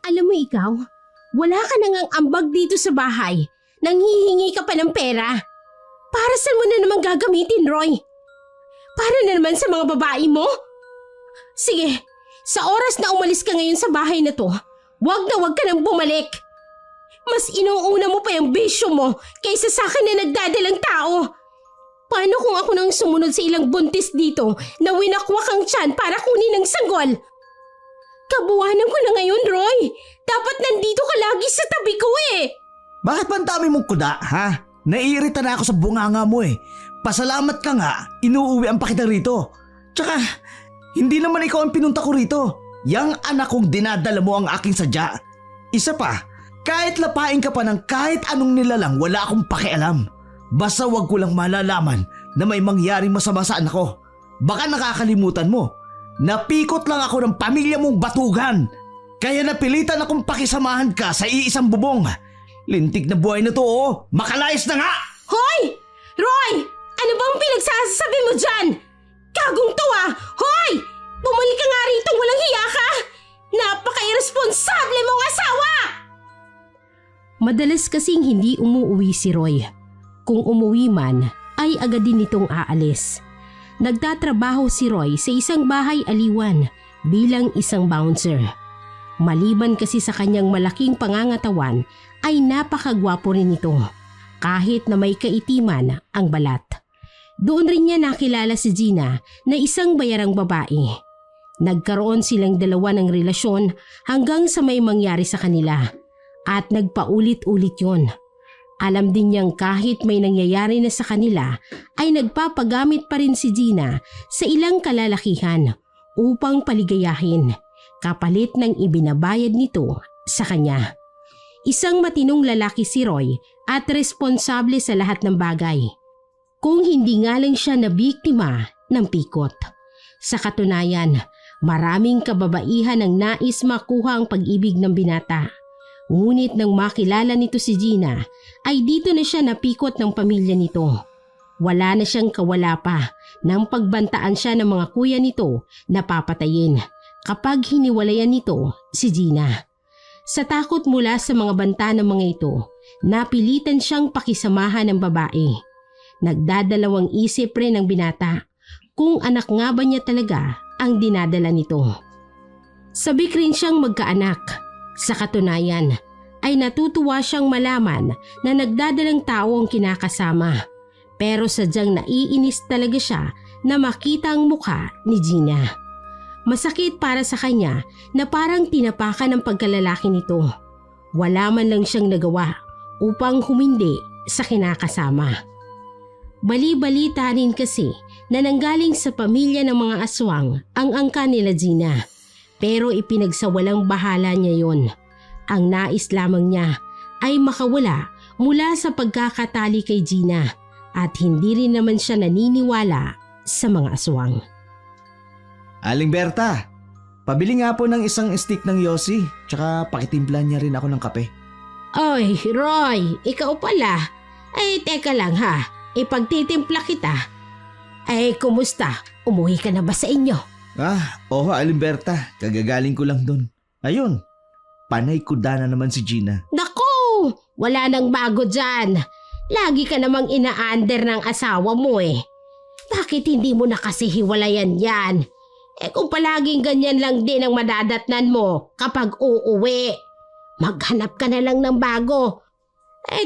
Alam mo ikaw, wala ka nang ambag dito sa bahay. Nanghihingi ka pa ng pera. Para saan mo na naman gagamitin, Roy? Para na naman sa mga babae mo? Sige, sa oras na umalis ka ngayon sa bahay na to, wag ka nang bumalik. Mas inuuna mo pa yung bisyo mo kaysa sa akin na nagdadalang tao. Paano kung ako nang sumunod sa ilang buntis dito na winakwak ang tiyan para kunin ang sanggol? Kabuwanan ko na ngayon, Roy. Dapat nandito ka lagi sa tabi ko eh. Bakit ba ang dami mong kuda, ha? Naiirita na ako sa bunganga mo eh. Pasalamat ka nga, inuuwian pa kita rito. Tsaka, hindi naman ikaw ang pinunta ko rito. Yang anak kong dinadala mo ang aking sadya. Isa pa, kahit lapain ka pa ng kahit anong nilalang, wala akong pakialam. Basta wag ko lang malalaman na may mangyaring masama sa anak ko. Baka nakakalimutan mo, napikot lang ako ng pamilya mong batugan. Kaya napilitan akong pakisamahan ka sa iisang bubong. Lintik na buhay na to, oh. Makalayas na nga! Hoy! Roy! Ano bang pinagsasabi mo dyan? Kagong to ah! Hoy! Bumalik ka nga rito, walang hiya ka! Napaka-irresponsable mong asawa! Madalas kasing hindi umuwi si Roy. Kung umuwi man, ay agad din itong aalis. Nagtatrabaho si Roy sa isang bahay aliwan bilang isang bouncer. Maliban kasi sa kanyang malaking pangangatawan, ay napakagwapo rin ito. Kahit na may kaitiman ang balat. Doon rin niya nakilala si Gina na isang bayarang babae. Nagkaroon silang dalawa ng relasyon hanggang sa may mangyari sa kanila. At nagpaulit-ulit yon. Alam din niyang kahit may nangyayari na sa kanila ay nagpapagamit pa rin si Gina sa ilang kalalakihan upang paligayahin kapalit ng ibinabayad nito sa kanya. Isang matinong lalaki si Roy at responsable sa lahat ng bagay. Kung hindi nga lang siya na biktima ng pikot. Sa katunayan, maraming kababaihan ang nais makuha ang pag-ibig ng binata. Ngunit nang makilala nito si Gina, ay dito na siya napikot ng pamilya nito. Wala na siyang kawala pa nang pagbantaan siya ng mga kuya nito na papatayin kapag hiniwalayan nito si Gina. Sa takot mula sa mga banta ng mga ito, napilitan siyang pakisamahan ng babae. Nagdadalawang isip rin ang binata kung anak nga ba niya talaga ang dinadala nito. Sabik rin siyang magkaanak. Sa katunayan, ay natutuwa siyang malaman na nagdadalang tao ang kinakasama. Pero sadyang naiinis talaga siya na makita ang mukha ni Gina. Masakit para sa kanya na parang tinapakan ng pagkalalaki nito. Wala man lang siyang nagawa upang humindi sa kinakasama. Bali-balita rin kasi na nanggaling sa pamilya ng mga aswang ang angka nila Gina. Pero ipinagsawalang bahala niya yon. Ang nais lamang niya ay makawala mula sa pagkakatali kay Gina at hindi rin naman siya naniniwala sa mga aswang. Aling Berta, pabili nga po ng isang stick ng yosi, tsaka pakitimplan niya rin ako ng kape. Oy, Roy, ikaw pala. Ay, teka lang ha, ipagtitimpla kita. Ay, kumusta? Umuwi ka na ba sa inyo? Oo, Aling Berta, kagagaling ko lang dun. Ayun, panay kuda na naman si Gina. Naku, wala nang bago dyan. Lagi ka namang ina-under ng asawa mo eh. Bakit hindi mo na kasi hiwalayan yan? Kung palaging ganyan lang din ang madadatnan mo kapag uuwi, maghanap ka na lang ng bago.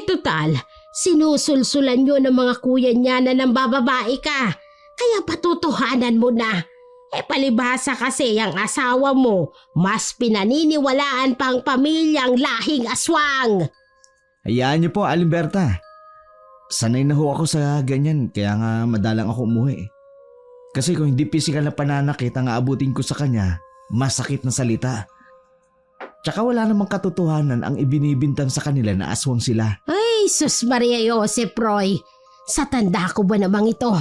Total, sinusulsulan nyo ng mga kuya niya na nambababae ka. Kaya patutuhanan mo na. Palibhasa kasi ang asawa mo, mas pinaniniwalaan pang pamilyang lahing aswang. Hayaan niyo po, Aling Berta. Sanay na ho ako sa ganyan, kaya nga madalang ako umuwi. Kasi kung hindi pisikal na pananakit ang aabutin ko sa kanya, masakit na salita. Tsaka wala namang katotohanan ang ibinibintang sa kanila na aswang sila. Ay, sus Maria Josep Roy, sa tanda ko ba namang ito?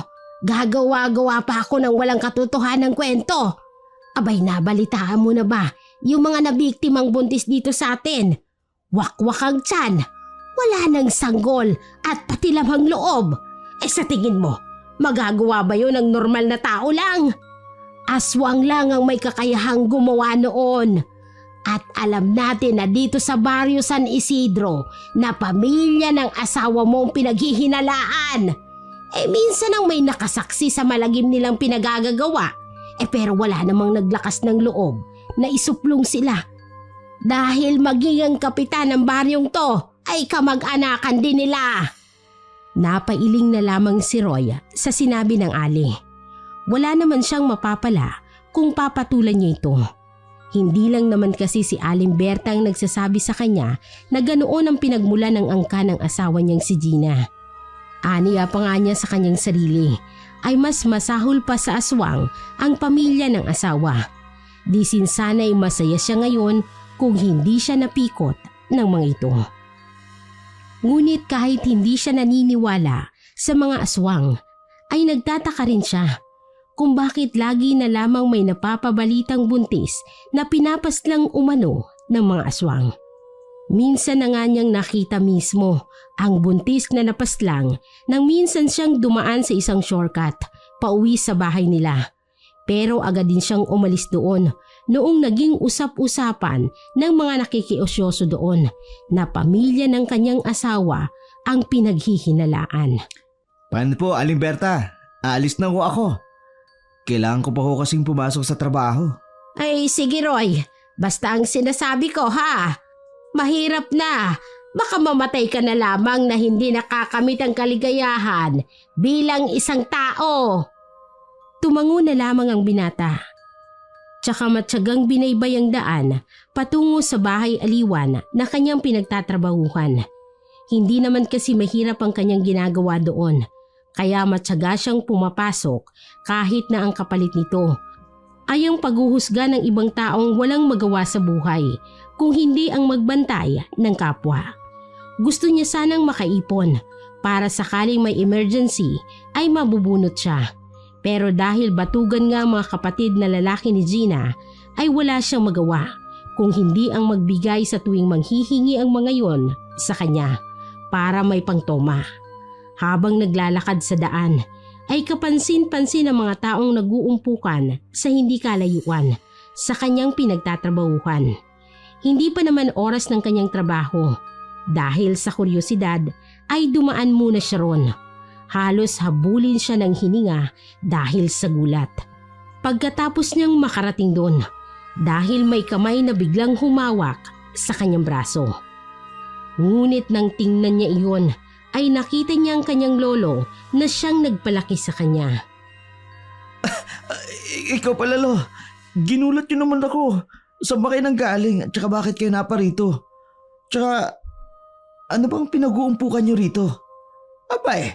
Gagawa-gawa pa ako ng walang katotohanan kwento. Abay, nabalitaan mo na ba yung mga nabiktimang buntis dito sa atin? Wakwak ang tiyan, wala nang sanggol at pati lamang loob. Sa tingin mo, magagawa ba yun ng normal na tao lang? Aswang lang ang may kakayahang gumawa noon. At alam natin na dito sa Barrio San Isidro na pamilya ng asawa mo ang pinaghihinalaan. Minsan ang may nakasaksi sa malagim nilang pinagagagawa. Pero wala namang naglakas ng loob na isuplong sila. Dahil maging ang kapitan ng baryong to ay kamag-anakan din nila. Napailing na lamang si Roy sa sinabi ng Ali. Wala naman siyang mapapala kung papatulan niya ito. Hindi lang naman kasi si Aling Berta ang nagsasabi sa kanya na ganoon ang pinagmula ng angka ng asawa niyang si Gina. Aniya pa nga niya sa kanyang sarili ay mas masahol pa sa aswang ang pamilya ng asawa. Di sinsana'y masaya siya ngayon kung hindi siya napikot ng mga ito. Ngunit kahit hindi siya naniniwala sa mga aswang, ay nagtataka rin siya kung bakit lagi na lamang may napapabalitang buntis na pinapaslang umano ng mga aswang. Minsan na nga niyang nakita mismo ang buntis na napaslang nang minsan siyang dumaan sa isang shortcut pauwi sa bahay nila. Pero agad din siyang umalis doon noong naging usap-usapan ng mga nakikiosyoso doon na pamilya ng kanyang asawa ang pinaghihinalaan. Paano po, Aling Berta? Aalis na ho ako. Kailangan ko pa ho kasing pumasok sa trabaho. Ay sige Roy, basta ang sinasabi ko ha. Mahirap na. Baka mamatay ka na lamang na hindi nakakamit ang kaligayahan bilang isang tao. Tumango na lamang ang binata. Tsaka matyagang binaybay ang daan patungo sa bahay aliwan na kanyang pinagtatrabahuhan. Hindi naman kasi mahirap ang kanyang ginagawa doon. Kaya matyaga siyang pumapasok kahit na ang kapalit nito ay ang paghuhusga ng ibang taong walang magawa sa buhay kung hindi ang magbantay ng kapwa. Gusto niya sanang makaipon para sakaling may emergency ay mabubunot siya. Pero dahil batugan nga mga kapatid na lalaki ni Gina ay wala siyang magawa kung hindi ang magbigay sa tuwing manghihingi ang mga yon sa kanya para may pangtoma. Habang naglalakad sa daan ay kapansin-pansin ang mga taong nag-uumpukan sa hindi kalayuan sa kanyang pinagtatrabahuhan. Hindi pa naman oras ng kanyang trabaho. Dahil sa kuryosidad ay dumaan muna siya ron. Halos habulin siya ng hininga dahil sa gulat. Pagkatapos niyang makarating doon, dahil may kamay na biglang humawak sa kanyang braso. Ngunit nang tingnan niya iyon, ay nakita niya ang kanyang lolo na siyang nagpalaki sa kanya. Ikaw pala, Lo. Ginulat niyo naman ako. Saan ba kayo nang galing at saka bakit kayo naparito? Tsaka, ano bang pinag-uumpukan niyo rito? Abay,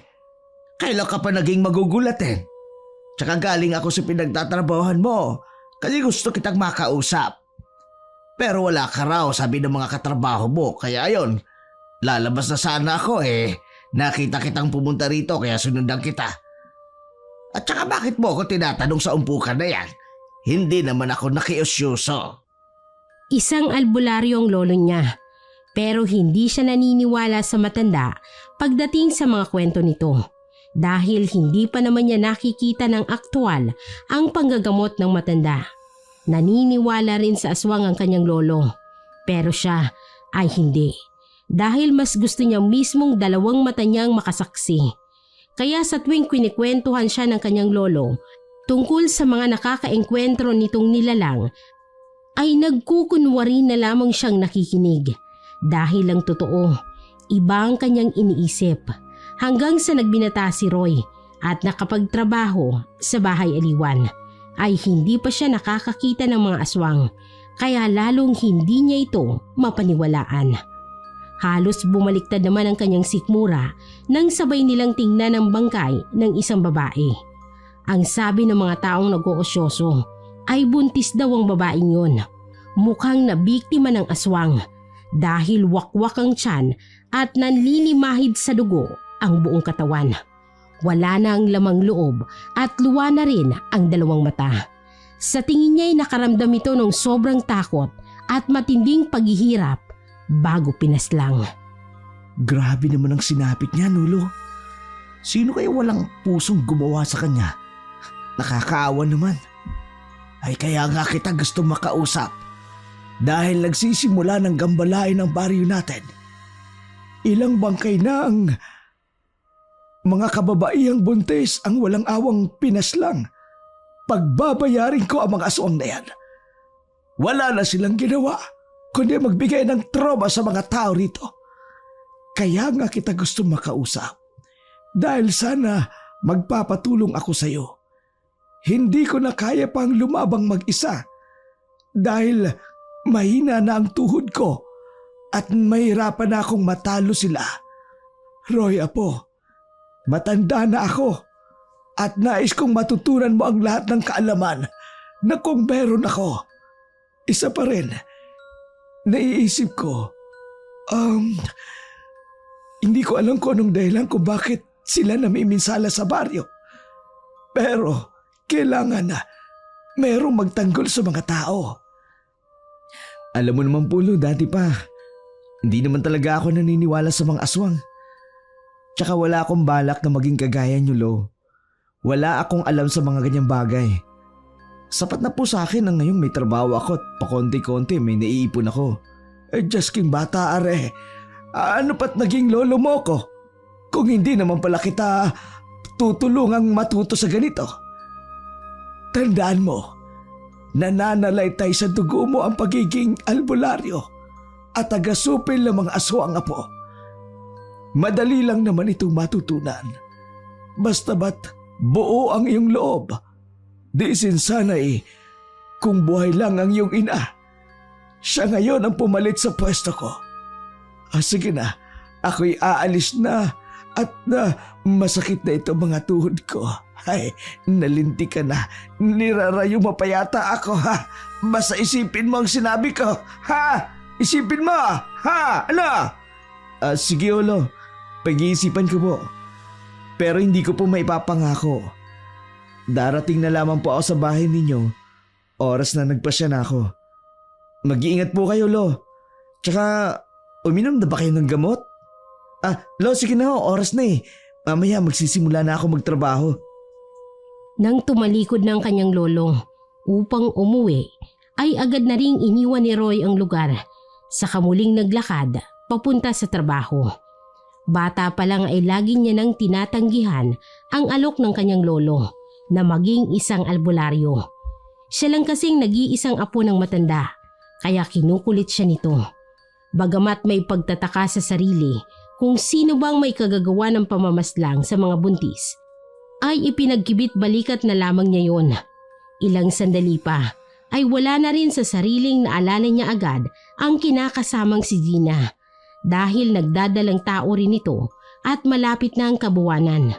kailan ka pa naging magugulat eh? Tsaka galing ako sa pinagtatrabahohan mo kasi gusto kitang makausap. Pero wala ka raw, sabi ng mga katrabaho mo, kaya ayon, lalabas na sana ako eh. Nakita kitang pumunta rito kaya sunundan kita. At saka bakit mo ako tinatanong sa umpukan na yan? Hindi naman ako nakiusyoso. Isang albularyo ang lolo niya, pero hindi siya naniniwala sa matanda pagdating sa mga kwento nito. Dahil hindi pa naman niya nakikita ng aktwal ang panggagamot ng matanda. Naniniwala rin sa aswang ang kanyang lolo, pero siya ay hindi. Dahil mas gusto niya mismong dalawang mata niyang makasaksi. Kaya sa tuwing kinikwentuhan siya ng kanyang lolo tungkol sa mga nakakaengkwentro nitong nilalang, ay nagkukunwari na lamang siyang nakikinig. Dahil lang totoo, iba ang kanyang iniisip. Hanggang sa nagbinata si Roy at nakapagtrabaho sa bahay aliwan, ay hindi pa siya nakakakita ng mga aswang, kaya lalong hindi niya ito mapaniwalaan. Halos bumaliktad naman ang kanyang sikmura nang sabay nilang tingnan ang bangkay ng isang babae. Ang sabi ng mga taong nag-oosyoso ay buntis daw ang babaeng yun. Mukhang nabiktima ng aswang dahil wakwak ang tiyan at nanlilimahid sa dugo ang buong katawan. Wala na ang lamang loob at luwa na rin ang dalawang mata. Sa tingin niya ay nakaramdam ito ng sobrang takot at matinding paghihirap bago pinaslang. Grabe naman ang sinapit niya, Nulo. Sino kaya walang pusong gumawa sa kanya? Nakakaawa naman. Ay kaya nga kita gusto makausap. Dahil nagsisimula ng gambalain ng baryo natin, ilang bangkay na ang mga kababaihang buntis ang walang awang pinaslang. Pagbabayarin ko ang mga aswang na yan. Wala na silang ginawa kundi magbigay ng trauma sa mga tao rito. Kaya nga kita gusto makausap. Dahil sana magpapatulong ako sa iyo. Hindi ko na kaya pang lumabang mag-isa. Dahil mahina na ang tuhod ko at mahirapan na akong matalo sila. Roy, apo, matanda na ako at nais kong matutunan mo ang lahat ng kaalaman na kung meron ako. Isa pa rin, naiisip ko, hindi ko alam kung anong dahilan kung bakit sila namiminsala sa baryo. Pero kailangan na merong magtanggol sa mga tao. Alam mo naman po, Lo, dati pa, hindi naman talaga ako naniniwala sa mga aswang. Tsaka wala akong balak na maging kagaya niyo, Lo. Wala akong alam sa mga ganyang bagay. Sapat na po sa akin na ngayong may trabaho ako at pakonti-konti may naiipon ako. Diyos king bata, are. Ano pat naging lolo mo ko? Kung hindi naman pala kita tutulungang matuto sa ganito. Tandaan mo, nananalaytay sa dugo mo ang pagiging albularyo at tagasupil ng mga aswang, apo. Madali lang naman itong matutunan. Basta ba't buo ang iyong loob. Di sinsanay kung buhay lang ang iyong ina. Siya ngayon ang pumalit sa pwesto ko. Sige na, ako'y aalis na at masakit na ito mga tuhod ko. Ay, nalinti ka na. Nirarayo mo pa yata ako, ha? Basta isipin mo ang sinabi ko, ha? Isipin mo, ha? Ano? Sige, Olo. Pag-iisipan ko po. Pero hindi ko po maipapangako. Darating na lamang po ako sa bahay ninyo. Oras na nagpasya na ako. Mag-iingat po kayo, Lo. Tsaka, uminom na ba kayo ng gamot? Lo, sige na ho. Oras na eh. Mamaya magsisimula na ako magtrabaho. Nang tumalikod ng kanyang lolo upang umuwi, ay agad na ring iniwan ni Roy ang lugar sa kamuling naglakad papunta sa trabaho. Bata pa lang ay lagi niya nang tinatanggihan ang alok ng kanyang lolo na maging isang albularyo. Siya lang kasing nag-iisang apo ng matanda kaya kinukulit siya nito. Bagamat may pagtataka sa sarili kung sino bang may kagagawa ng pamamaslang sa mga buntis, ay ipinagkibit balikat na lamang niya yon. Ilang sandali pa ay wala na rin sa sariling naalala niya agad ang kinakasamang si Gina dahil nagdadalang tao rin ito at malapit na ang kabuwanan.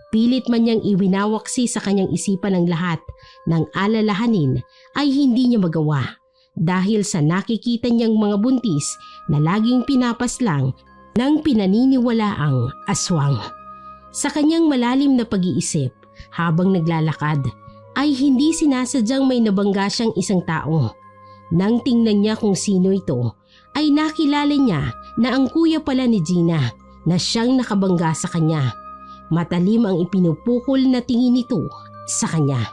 Pilit man niyang iwinawaksi sa kanyang isipan ang lahat ng alalahanin ay hindi niya magawa dahil sa nakikita niyang mga buntis na laging pinapaslang ng pinaniniwalaang aswang. Sa kanyang malalim na pag-iisip habang naglalakad ay hindi sinasadyang may nabangga siyang isang tao. Nang tingnan niya kung sino ito ay nakilala niya na ang kuya pala ni Gina na siyang nakabangga sa kanya. Matalim ang ipinupukol na tingin nito sa kanya.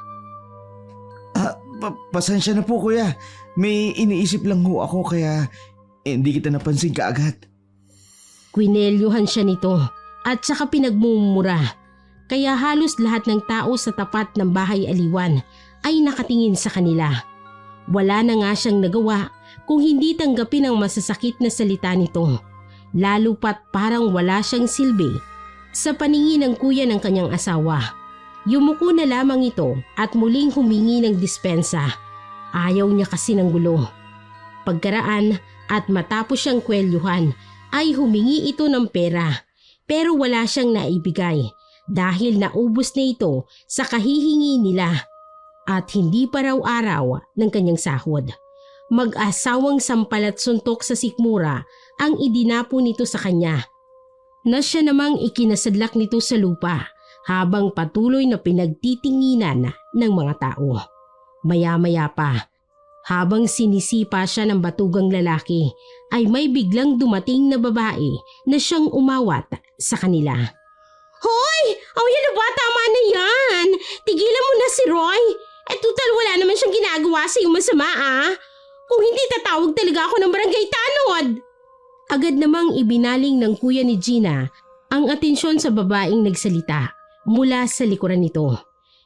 Pasensya na po, kuya. May iniisip lang ho ako kaya hindi kita napansin kaagad. Kwinelyuhan siya nito at saka pinagmumura. Kaya halos lahat ng tao sa tapat ng bahay aliwan ay nakatingin sa kanila. Wala na nga siyang nagawa kung hindi tanggapin ang masasakit na salita nito. Lalo pat parang wala siyang silbi sa paningin ng kuya ng kanyang asawa. Yumuko na lamang ito at muling humingi ng dispensa. Ayaw niya kasi ng gulo. Pagkaraan at matapos siyang kwelyuhan ay humingi ito ng pera pero wala siyang naibigay dahil naubos na ito sa kahihingi nila at hindi pa raw araw ng kanyang sahod. Mag-asawang sampal at suntok sa sikmura ang idinapo nito sa kanya na siya namang ikinasadlak nito sa lupa habang patuloy na pinagtitinginan ng mga tao. Maya-maya pa, habang sinisipa siya ng batugang lalaki, ay may biglang dumating na babae na siyang umawat sa kanila. Hoy! Yan na ba? Tama na yan! Tigilan mo na si Roy! Tutal wala naman siyang ginagawa sa iyong masama, ah! Kung hindi tatawag talaga ako ng barangay tanod. Agad namang ibinaling ng kuya ni Gina ang atensyon sa babaeng nagsalita mula sa likuran nito.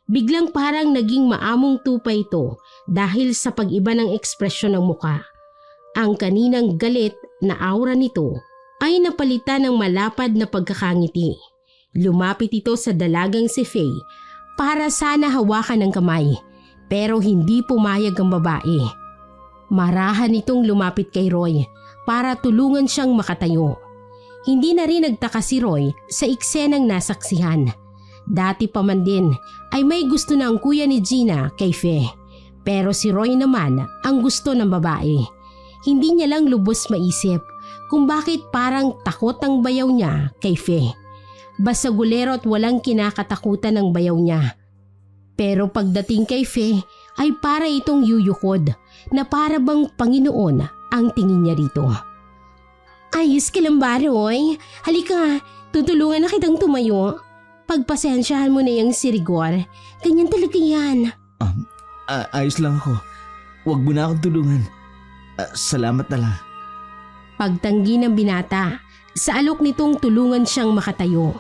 Biglang parang naging maamong tupa ito dahil sa pag-iba ng ekspresyon ng muka. Ang kaninang galit na aura nito ay napalitan ng malapad na pagkakangiti. Lumapit ito sa dalagang si Faye para sana hawakan ng kamay, pero hindi pumayag ang babae. Marahan itong lumapit kay Roy para tulungan siyang makatayo. Hindi na rin nagtaka si Roy sa eksenang nasaksihan. Dati pa man din ay may gusto na ang kuya ni Gina kay Faye. Pero si Roy naman ang gusto ng babae. Hindi niya lang lubos maisip kung bakit parang takot ang bayaw niya kay Faye. Basagulero at walang kinakatakutan ng bayaw niya. Pero pagdating kay Faye ay para itong yuyukod na para bang Panginoon ang tingin niya rito. Ayos ka lang ba, Roy? Halika, tutulungan na kitang tumayo. Pagpasensyahan mo na yung si Rigor. Ganyan talaga yan. Ayos lang ako. Huwag mo na akong tulungan. Salamat na lang. Pagtanggi ng binata, sa alok nitong tulungan siyang makatayo.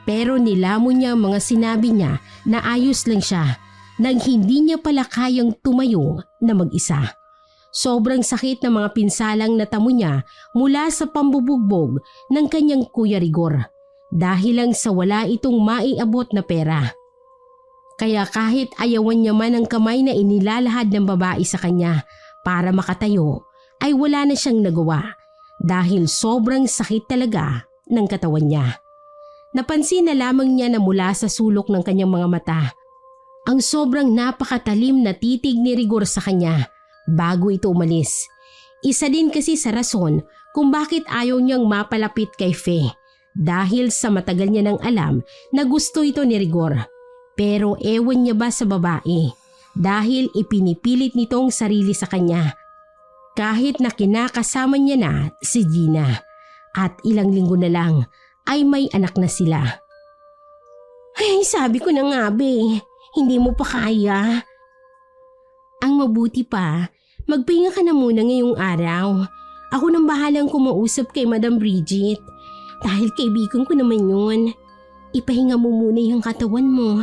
Pero nilamon niya ang mga sinabi niya na ayos lang siya nang hindi niya pala kayang tumayo na mag-isa. Sobrang sakit ng mga pinsalang natamo niya mula sa pambubugbog ng kanyang Kuya Rigor dahil lang sa wala itong maiabot na pera. Kaya kahit ayawan niya man ang kamay na inilalahad ng babae sa kanya para makatayo, ay wala na siyang nagawa dahil sobrang sakit talaga ng katawan niya. Napansin na lamang niya na mula sa sulok ng kanyang mga mata ang sobrang napakatalim na titig ni Rigor sa kanya bago ito umalis. Isa din kasi sa rason kung bakit ayaw niyang mapalapit kay Faye dahil sa matagal niya nang alam na gusto ito ni Rigor. Pero ewan niya ba sa babae dahil ipinipilit nitong sarili sa kanya. Kahit na kinakasama niya na si Gina at ilang linggo na lang ay may anak na sila. Ay, sabi ko na nga be, hindi mo pa kaya. Ang mabuti pa, magpahinga ka na muna ngayong araw. Ako nang bahalang kumausap kay Madam Bridget dahil kaibigan ko naman yun. Ipahinga mo muna yung katawan mo.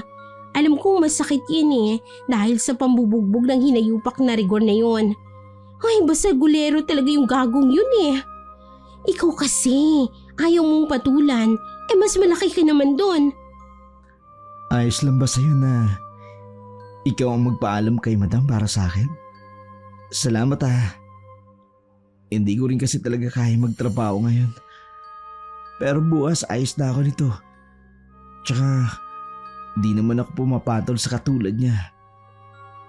Alam kong masakit yan dahil sa pambubugbog ng hinayupak na Rigor na yun. Ay, basta gulero talaga yung gagong yun Ikaw kasi, ayaw mong patulan, mas malaki ka naman doon. Ayos lang ba sa'yo na ikaw ang magpaalam kay Madam para sa akin? Salamat Hindi ko rin kasi talaga kaya magtrabaho ngayon. Pero bukas ayos na ako nito. Tsaka di naman ako pumapatol sa katulad niya.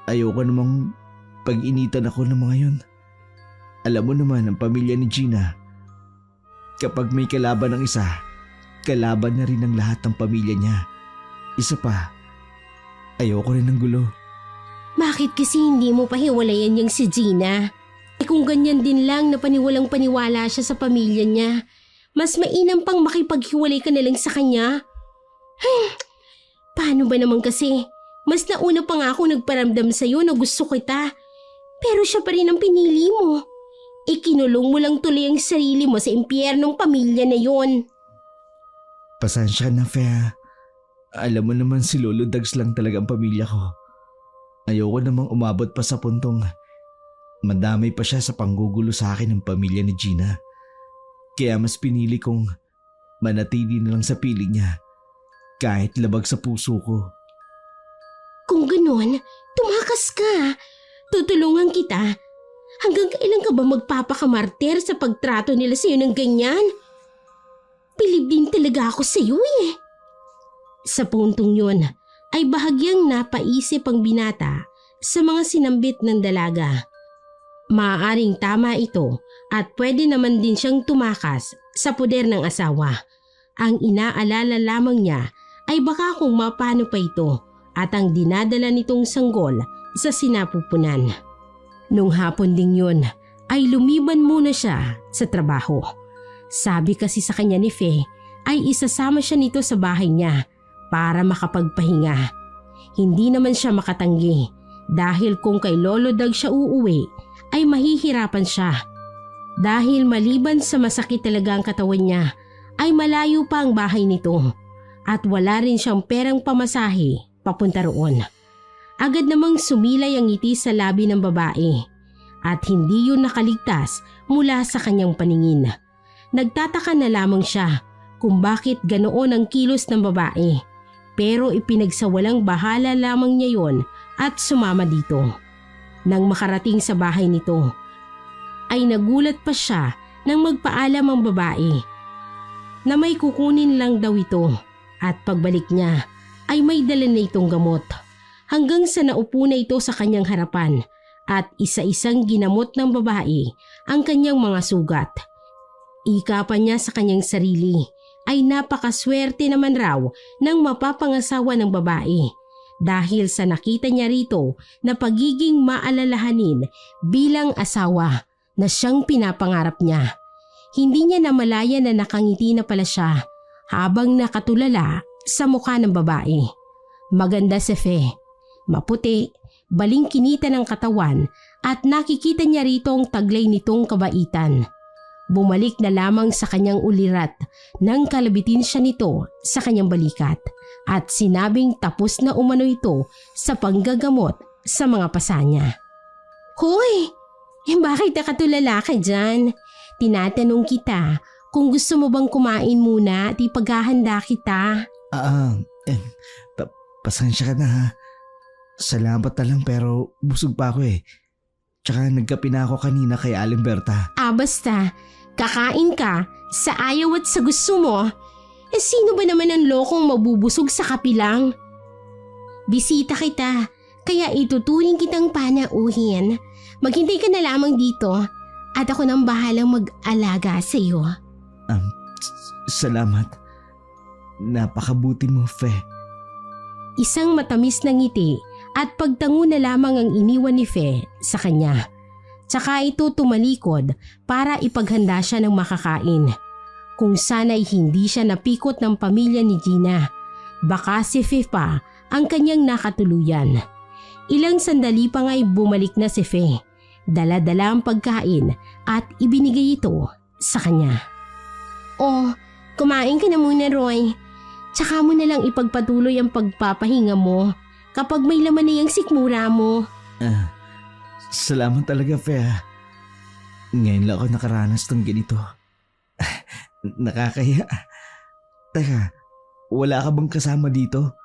Ayoko namang pag-initan ako ng mga yun. Alam mo naman ang pamilya ni Gina. Kapag may kalaban ng isa, kalaban na rin ang lahat ng pamilya niya. Isa pa, ayoko rin ng gulo. Bakit kasi hindi mo pahiwalayan yung si Gina? Kung ganyan din lang na paniwalang paniwala siya sa pamilya niya, mas mainam pang makipaghiwalay ka na lang sa kanya. Paano ba naman kasi? Mas nauna pa nga ako nagparamdam sa'yo na gusto kita. Pero siya pa rin ang pinili mo. Ikinulong mo lang tuloy ang sarili mo sa impyernong pamilya na yon. Pasensya na, Fea. Alam mo naman si Lolo Dags lang talaga ang pamilya ko. Ayoko namang umabot pa sa puntong madamay pa siya sa panggugulo sa akin ng pamilya ni Gina. Kaya mas pinili kong manatili na lang sa piling niya kahit labag sa puso ko. Kung ganun, tumakas ka. Tutulungan kita. Hanggang kailan ka ba magpapakamartir sa pagtrato nila sa'yo ng ganyan? Bilib din talaga ako sa'yo Sa puntong yun ay bahagyang napaisip ang binata sa mga sinambit ng dalaga. Maaaring tama ito at pwede naman din siyang tumakas sa poder ng asawa. Ang inaalala lamang niya ay baka kung mapano pa ito at ang dinadala nitong sanggol sa sinapupunan. Nung hapon ding yun ay lumiban muna siya sa trabaho. Sabi kasi sa kanya ni Faye ay isasama siya nito sa bahay niya para makapagpahinga. Hindi naman siya makatanggi Dahil kung kay Lolo Dag siya uuwi ay mahihirapan siya. Dahil maliban sa masakit talaga ang katawan niya ay malayo pa ang bahay nito at wala rin siyang perang pamasahe papunta roon. Agad namang sumilay ang ngiti sa labi ng babae at hindi yun nakaligtas mula sa kanyang paningin. Nagtataka na lamang siya kung bakit ganoon ang kilos ng babae, pero ipinagsawalang bahala lamang niya yon at sumama dito. Nang makarating sa bahay nito, ay nagulat pa siya nang magpaalam ang babae na may kukunin lang daw ito at pagbalik niya ay may dala na itong gamot. Hanggang sa naupo na ito sa kanyang harapan at isa-isang ginamot ng babae ang kanyang mga sugat. Ika pa niya sa kanyang sarili ay napakaswerte naman raw ng mapapangasawa ng babae dahil sa nakita niya rito na pagiging maalalahanin bilang asawa na siyang pinapangarap niya. Hindi niya namalayan na nakangiti na pala siya habang nakatulala sa mukha ng babae. Maganda si Fe. Maputi, balingkinita ng katawan at nakikita niya rito ang taglay nitong kabaitan. Bumalik na lamang sa kanyang ulirat nang kalabitin siya nito sa kanyang balikat at sinabing tapos na umano ito sa panggagamot sa mga pasa niya. Hoy! Bakit nakatulala ka dyan? Tinatanong kita kung gusto mo bang kumain muna at ipaghahanda kita. Pasensya ka na ha. Salamat na lang pero busog pa ako eh. Tsaka nagkape na ako kanina kay Aling Berta. Basta. Kakain ka sa ayaw at sa gusto mo. Sino ba naman ang lokong mabubusog sa kapilang? Bisita kita, kaya ituturing kitang panauhin. Maghintay ka na lamang dito at ako nang bahalang mag-alaga sa iyo. Salamat. Napakabuti mo, Fe. Isang matamis na ngiti at pagtango na lamang ang iniwan ni Fe sa kanya. Tsaka ito tumalikod para ipaghanda siya ng makakain. Kung sana'y hindi siya napikot ng pamilya ni Gina, baka si Fe pa ang kanyang nakatuluyan. Ilang sandali pa nga'y bumalik na si Fe. Dala-dala ang pagkain at ibinigay ito sa kanya. Kumain ka na muna, Roy. Tsaka mo na lang ipagpatuloy ang pagpapahinga mo kapag may laman na yung sikmura mo. Salamat talaga, Fe. Ngayon lang ako nakaranas ng ganito. Nakakaya. Teka, wala ka bang kasama dito?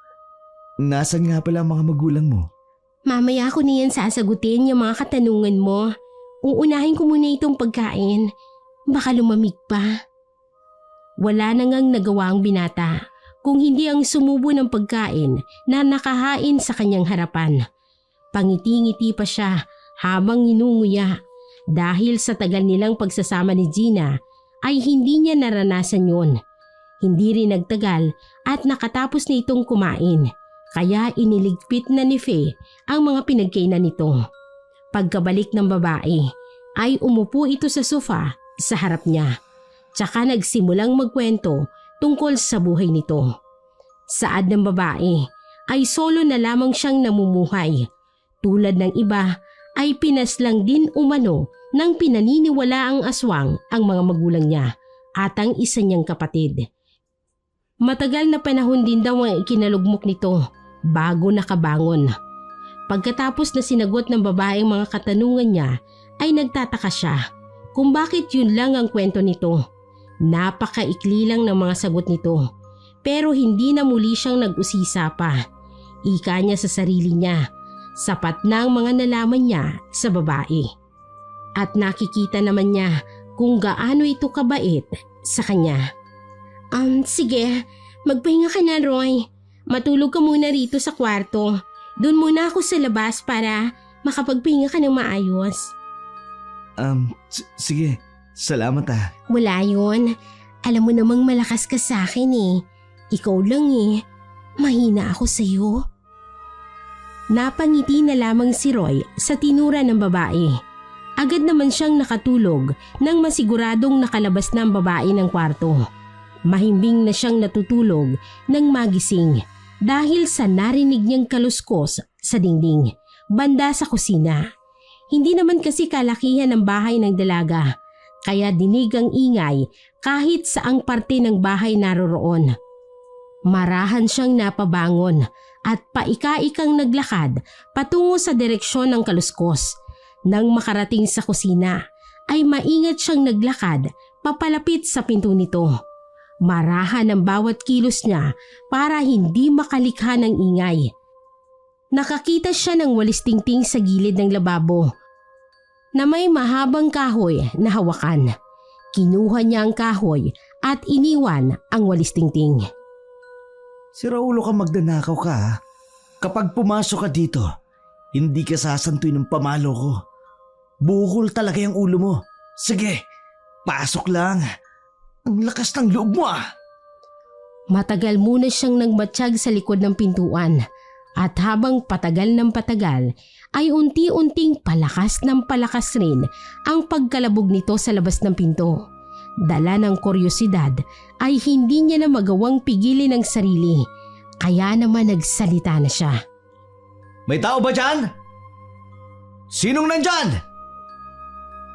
Nasaan nga pala ang mga magulang mo? Mamaya ko na yan sasagutin yung mga katanungan mo. Uunahin ko muna itong pagkain. Baka lumamig pa. Wala na ngang nagawa ang binata kung hindi ang sumubo ng pagkain na nakahain sa kanyang harapan. Pangiti-ngiti pa siya habang inunguya dahil sa tagal nilang pagsasama ni Gina ay hindi niya naranasan yun. Hindi rin nagtagal at nakatapos na itong kumain kaya iniligpit na ni Fe ang mga pinagkainan nito. Pagkabalik ng babae ay umupo ito sa sofa sa harap niya tsaka nagsimulang magkwento tungkol sa buhay nito. Saad ng babae ay solo na lamang siyang namumuhay. Tulad ng iba ay pinaslang din umano ng pinaniniwalaang aswang ang mga magulang niya at ang isa niyang kapatid. Matagal na panahon din daw ang ikinalugmok nito bago nakabangon. Pagkatapos na sinagot ng babae ang mga katanungan niya ay nagtataka siya kung bakit yun lang ang kwento nito. Napakaikli lang ng mga sagot nito pero hindi na muli siyang nag-usisa pa. Ika niya sa sarili niya. Sapat na ang mga nalaman niya sa babae. At nakikita naman niya kung gaano ito kabait sa kanya. Sige, magpahinga ka na, Roy. Matulog ka muna rito sa kwarto. Doon muna ako sa labas para makapagpahinga ka ng maayos. Sige. Salamat ah. Wala yun. Alam mo namang malakas ka sa akin eh. Ikaw lang eh. Mahina ako sa'yo. Napangiti na lamang si Roy sa tinura ng babae. Agad naman siyang nakatulog nang masiguradong nakalabas na ang babae ng kwarto. Mahimbing na siyang natutulog nang magising dahil sa narinig niyang kaluskos sa dingding. banda sa kusina. Hindi naman kasi kalakihan ng bahay ng dalaga, kaya dinig ang ingay kahit saang parte ng bahay naroroon. Marahan siyang napabangon at paika-ikang naglakad patungo sa direksyon ng kaluskos. Nang makarating sa kusina, ay maingat siyang naglakad papalapit sa pinto nito. Marahan ang bawat kilos niya para hindi makalikha ng ingay. Nakakita siya ng walis tingting sa gilid ng lababo na may mahabang kahoy na hawakan. Kinuha niya ang kahoy at iniwan ang walis tingting. Si Raulo ka magdanakaw ka ha. Kapag pumasok ka dito, hindi ka sasantuin ng pamalo ko. Bukol talaga yung ulo mo. Sige, pasok lang. Ang lakas ng loob mo ah. Matagal muna siyang nagmatsyag sa likod ng pintuan at habang patagal ng patagal ay unti-unting palakas ng palakas rin ang pagkalabog nito sa labas ng pinto. Dala ng kuryosidad ay hindi niya na magawang pigilin ang sarili, kaya naman nagsalita na siya. May tao ba dyan? Sinong nandyan?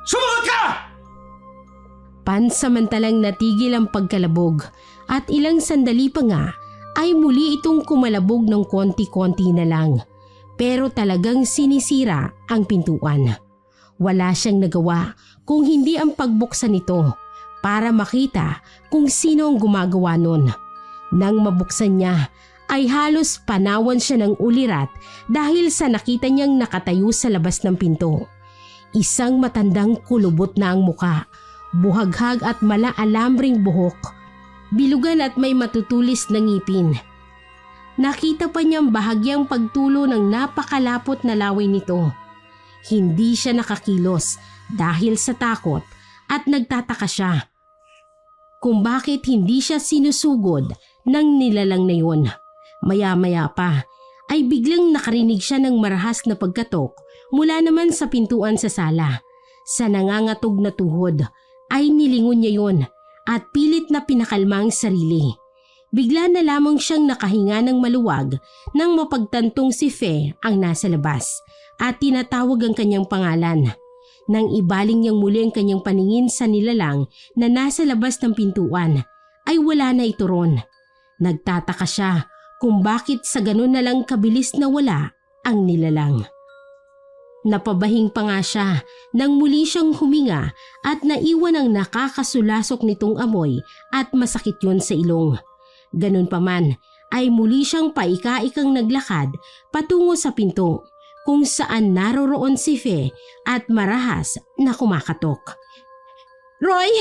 Sumagot ka! Pansamantalang natigil ang pagkalabog at ilang sandali pa nga ay muli itong kumalabog ng konti-konti na lang. Pero talagang sinisira ang pintuan. Wala siyang nagawa kung hindi ang pagbuksan nito para makita kung sino ang gumagawa nun. Nang mabuksan niya ay halos panawan siya ng ulirat dahil sa nakita niyang nakatayo sa labas ng pinto. Isang matandang kulubot na ang muka, buhaghag at malaalamring buhok, bilugan at may matutulis na ngipin. Nakita pa niyang bahagyang pagtulo ng napakalapot na laway nito. Hindi siya nakakilos dahil sa takot at nagtataka siya kung bakit hindi siya sinusugod ng nilalang na yun. Maya-maya pa ay biglang nakarinig siya ng marahas na pagkatok mula naman sa pintuan sa sala. Sa nangangatog na tuhod ay nilingon niya yun at pilit na pinakalma ang sarili. Bigla na lamang siyang nakahinga ng maluwag nang mapagtantong si Fe ang nasa labas at tinatawag ang kanyang pangalan. Nang ibaling niyang muli ang kanyang paningin sa nilalang na nasa labas ng pintuan, ay wala na ito ron. Nagtataka siya kung bakit sa ganun na lang kabilis na wala ang nilalang. Napabahing pa nga siya nang muli siyang huminga at naiwan ang nakakasulasok nitong amoy at masakit yun sa ilong. Ganun pa man ay muli siyang paika-ikang naglakad patungo sa pinto kung saan naroroon si Fe at marahas na kumakatok. Roy!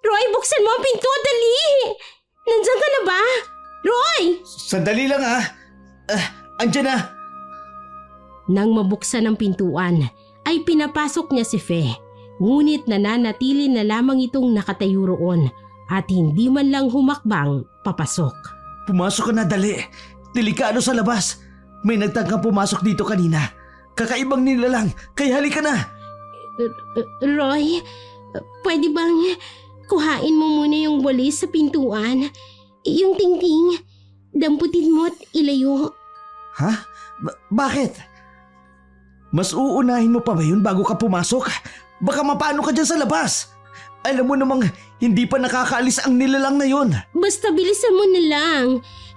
Roy, buksan mo ang pinto! Dali! Nandiyan ka na ba? Roy! Sandali lang ha. Andyan na. Nang mabuksan ang pintuan ay pinapasok niya si Fe. Ngunit nananatili na lamang itong nakatayo roon at hindi man lang humakbang papasok. Pumasok ka na dali. Delikado sa labas. May nagtangkang pumasok dito kanina. Kakaibang nilalang, kaya halika na. Roy, pwede bang kuhain mo muna yung walis sa pintuan? Yung tingting, damputin mo at ilayo. Ha? Bakit? Mas uunahin mo pa ba yun bago ka pumasok? Baka mapano ka dyan sa labas. Alam mo namang hindi pa nakakaalis ang nilalang na yun. Basta bilisan mo na lang.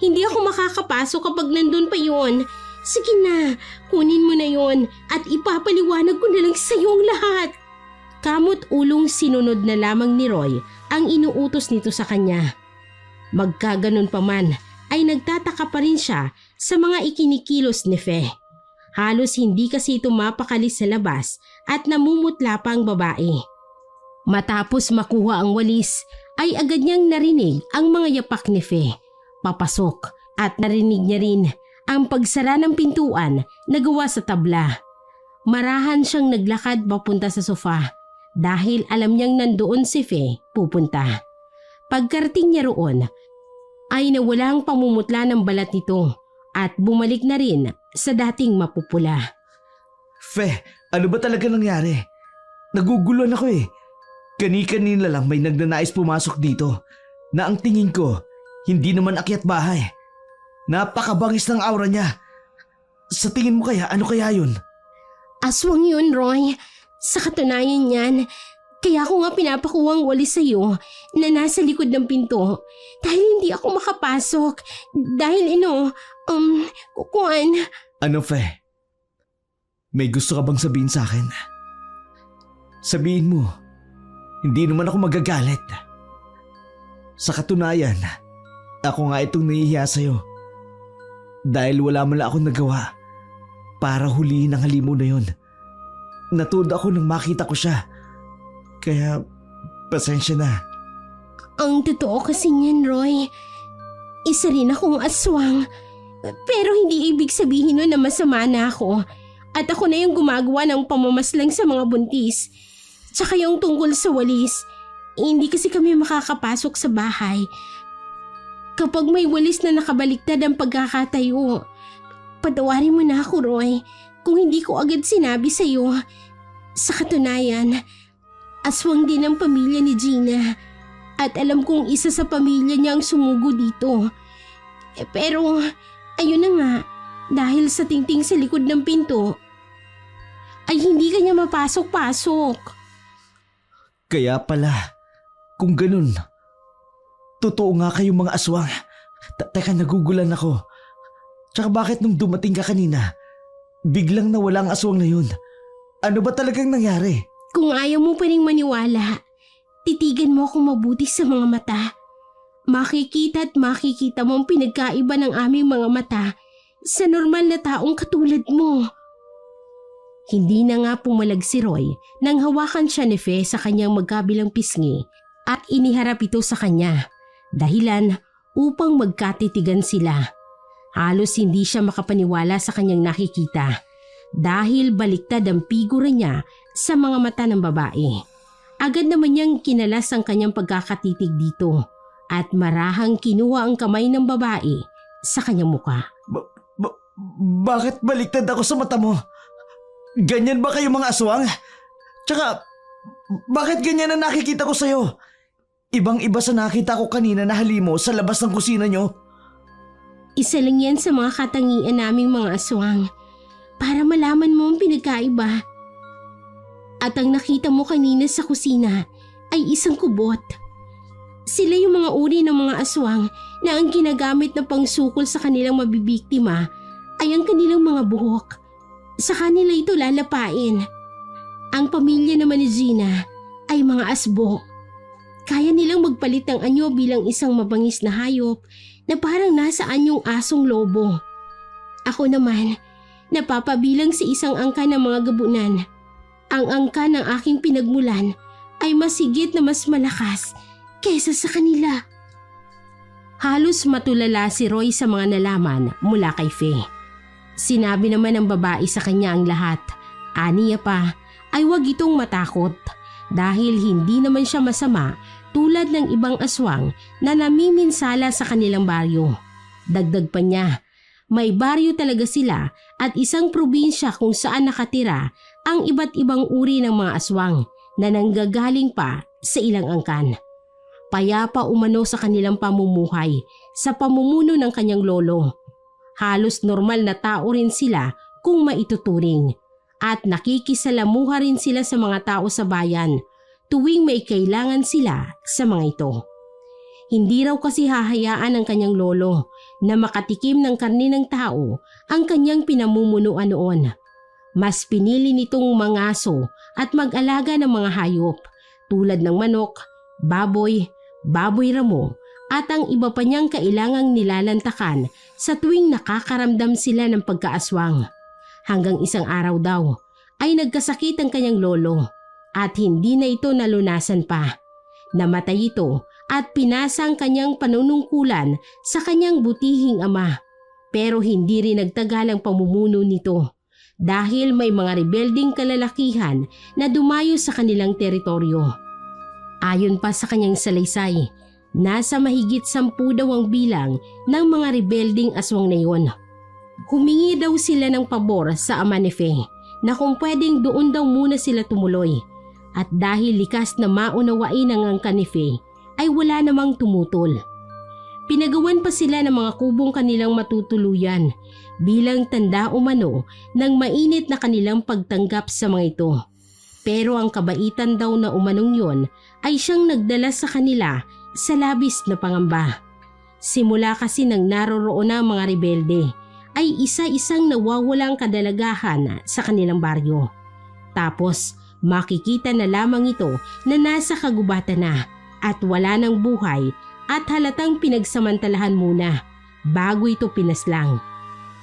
Hindi ako makakapasok kapag nandun pa yun. Sige na, kunin mo na yun at ipapaliwanag ko na lang sa iyo ang lahat. Kamot ulong sinunod na lamang ni Roy ang inuutos nito sa kanya. Magkaganon pa man ay nagtataka pa rin siya sa mga ikinikilos ni Fe. Halos hindi kasi ito mapakalis sa labas at namumutla pa ang babae. Matapos makuha ang walis ay agad niyang narinig ang mga yapak ni Fe. Papasok at narinig niya rin ang pagsara ng pintuan na gawa sa tabla. Marahan siyang naglakad papunta sa sofa dahil alam niyang nandoon si Fe pupunta. Pagkarating niya roon ay nawala ang pamumutla ng balat nito at bumalik na rin sa dating mapupula. Fe, ano ba talaga nangyari? Naguguluhan ako eh. Kani-kanina lang may nagnanais pumasok dito na ang tingin ko hindi naman akyat bahay. Napakabangis ng aura niya. Sa tingin mo kaya, ano kaya yun? Aswang yun, Roy. Sa katunayan yan, kaya ko nga pinapakuha ang walis sa'yo na nasa likod ng pinto dahil hindi ako makapasok. Dahil kukuan. Ano, Fe? May gusto ka bang sabihin sa akin? Sabihin mo, hindi naman ako magagalit. Sa katunayan, ako nga itong nahihiya sa'yo. Dahil wala man lang akong nagawa para hulihin ang halimaw na yun. Natuod ako nang makita ko siya. Kaya, pasensya na. Ang totoo kasi niyan, Roy. Isa rin akong aswang. Pero hindi ibig sabihin nun na masama na ako. At ako na yung gumagawa ng pamamaslang sa mga buntis. Tsaka yung tungkol sa walis. Hindi kasi kami makakapasok sa bahay. Kapag may walis na nakabaliktad ang pagkakatayo, patawarin mo na ako, Roy, kung hindi ko agad sinabi sa'yo. Sa katunayan, aswang din ang pamilya ni Gina. At alam kong isa sa pamilya niya ang sumugo dito. Pero, ayun na nga, dahil sa tingting sa likod ng pinto, ay hindi kanya mapasok-pasok. Kaya pala, kung ganun, totoo nga kayong mga aswang. Teka, nagugulan ako. Tsaka bakit nung dumating ka kanina, biglang nawala ang aswang na yun? Ano ba talagang nangyari? Kung ayaw mo pa rin maniwala, titigan mo akong mabuti sa mga mata. Makikita at makikita mo ang pinagkaiba ng aming mga mata sa normal na taong katulad mo. Hindi na nga pumalag si Roy nang hawakan siya ni Fe sa kanyang magkabilang pisngi at iniharap ito sa kanya. Dahilan upang magkatitigan sila. Halos hindi siya makapaniwala sa kanyang nakikita dahil baliktad ang figura niya sa mga mata ng babae. Agad naman niyang kinalas ang kanyang pagkakatitig dito at marahang kinuha ang kamay ng babae sa kanyang muka. Bakit baliktad ako sa mata mo? Ganyan ba kayo mga aswang? Tsaka, bakit ganyan ang nakikita ko sa'yo? Ibang-iba sa nakita ko kanina na halimaw sa labas ng kusina nyo. Isa lang yan sa mga katangian naming mga aswang para malaman mo ang pinagkaiba. At ang nakita mo kanina sa kusina ay isang kubot. Sila yung mga uri ng mga aswang na ang ginagamit na pangsukol sa kanilang mabibiktima ay ang kanilang mga buhok. Sa kanila ito lalapain. Ang pamilya naman ni Gina ay mga asbo. Kaya nilang magpalit ng anyo bilang isang mabangis na hayop na parang nasa anyong asong lobo. Ako naman, napapabilang sa isang angka ng mga gabunan. Ang angka ng aking pinagmulan ay mas higit na mas malakas kesa sa kanila. Halos matulala si Roy sa mga nalaman mula kay Fe. Sinabi naman ng babae sa kanya ang lahat. Aniya pa ay huwag itong matakot dahil hindi naman siya masama tulad ng ibang aswang na namiminsala sa kanilang baryo. Dagdag pa niya, may baryo talaga sila at isang probinsya kung saan nakatira ang iba't ibang uri ng mga aswang na nanggagaling pa sa ilang angkan. Payapa umano sa kanilang pamumuhay sa pamumuno ng kanyang lolo. Halos normal na tao rin sila kung maituturing at nakikisalamuha rin sila sa mga tao sa bayan tuwing may kailangan sila sa mga ito. Hindi raw kasi hahayaan ng kanyang lolo na makatikim ng karne ng tao ang kanyang pinamumunuan noon. Mas pinili nitong mangaso at mag-alaga ng mga hayop tulad ng manok, baboy ramo at ang iba pa niyang kailangang nilalantakan sa tuwing nakakaramdam sila ng pagkaaswang. Hanggang isang araw daw ay nagkasakit ang kanyang lolo at hindi na ito nalunasan pa. Namatay ito at pinasa ang kanyang panunungkulan sa kanyang butihing ama. Pero hindi rin nagtagal ang pamumuno nito dahil may mga rebelding kalalakihan na dumayo sa kanilang teritoryo. Ayon pa sa kanyang salaysay, nasa mahigit 10 daw ang bilang ng mga rebelding aswang na yun. Humingi daw sila ng pabor sa ama ni Fe na kung pwedeng doon daw muna sila tumuloy. At dahil likas na maunawain ang angkan ni Fe, ay wala namang tumutol. pinagawan pa sila ng mga kubong kanilang matutuluyan bilang tanda umano ng mainit na kanilang pagtanggap sa mga ito. Pero ang kabaitan daw na umanong yon ay siyang nagdala sa kanila sa labis na pangamba. Simula kasi nang naroroon na ang mga rebelde, ay isa-isang nawawalang kadalagahan sa kanilang baryo. Tapos makikita na lamang ito na nasa kagubatan na at wala ng buhay at halatang pinagsamantalahan muna bago ito pinaslang.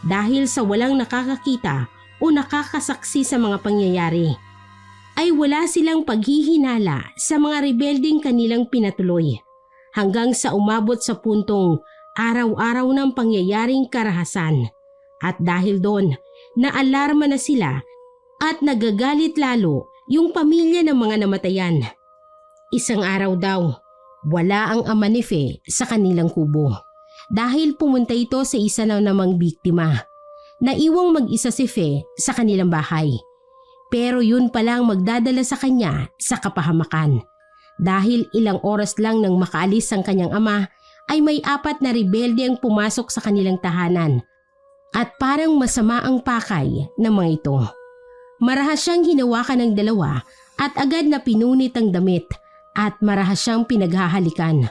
Dahil sa walang nakakakita o nakakasaksi sa mga pangyayari, ay wala silang paghihinala sa mga rebeldeng kanilang pinatuloy hanggang sa umabot sa puntong araw-araw ng pangyayaring karahasan. At dahil doon, naalarma na sila at nagagalit lalo yung pamilya ng mga namatayan. Isang araw daw, wala ang ama ni Fe sa kanilang kubo dahil pumunta ito sa isa na namang biktima. Naiwang mag-isa si Fe sa kanilang bahay. Pero yun palang magdadala sa kanya sa kapahamakan. Dahil ilang oras lang nang makaalis ang kanyang ama ay may 4 na rebelde ang pumasok sa kanilang tahanan at parang masama ang pakay ng mga ito. Marahas siyang hinawakan ng 2 at agad na pinunit ang damit at marahas siyang pinaghahalikan.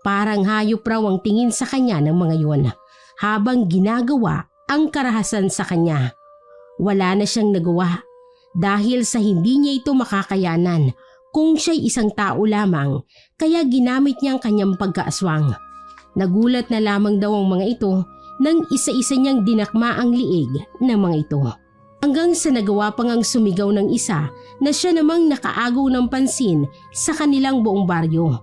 Parang hayop raw ang tingin sa kanya ng mga yun habang ginagawa ang karahasan sa kanya. Wala na siyang nagawa dahil sa hindi niya ito makakayanan kung siya'y isang tao lamang, kaya ginamit niya ang kanyang pagkaaswang. Nagulat na lamang daw ang mga ito nang isa-isa niyang dinakma ang liig ng mga ito. Hanggang sa nagawa pang ang sumigaw ng isa na siya namang nakaagaw ng pansin sa kanilang buong baryo.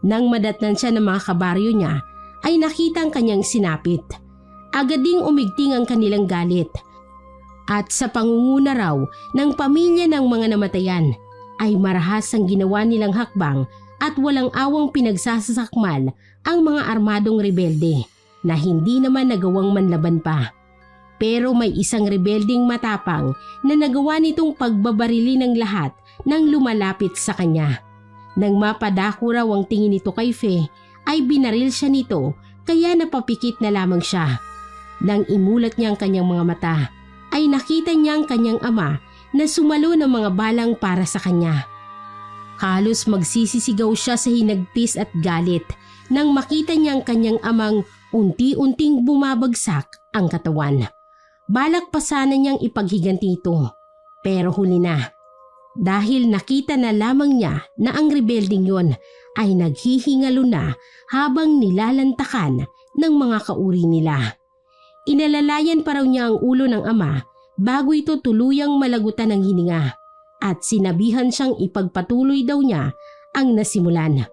Nang madatnan siya ng mga kabaryo niya ay nakita ang kanyang sinapit. Agad ding umigting ang kanilang galit. At sa pangunguna raw ng pamilya ng mga namatayan ay marahas ang ginawa nilang hakbang at walang awang pinagsasakmal ang mga armadong rebelde na hindi naman nagawang manlaban pa. Pero may isang rebeldeng matapang na nagawa nitong pagbabarili ng lahat nang lumalapit sa kanya. Nang mapadako raw ang tingin nito kay Fe, ay binaril siya nito kaya napapikit na lamang siya. Nang imulat niya ang kanyang mga mata, ay nakita niya ang kanyang ama na sumalo ng mga balang para sa kanya. Halos magsisisigaw siya sa hinagpis at galit nang makita niya ang kanyang amang unti-unting bumabagsak ang katawan. Balak pa sana niyang ipaghiganti ito, pero huli na. Dahil nakita na lamang niya na ang rebelding yon ay naghihingalo na habang nilalantakan ng mga kauri nila. Inalalayan pa raw niya ang ulo ng ama bago ito tuluyang malagutan ng hininga at sinabihan siyang ipagpatuloy daw niya ang nasimulan.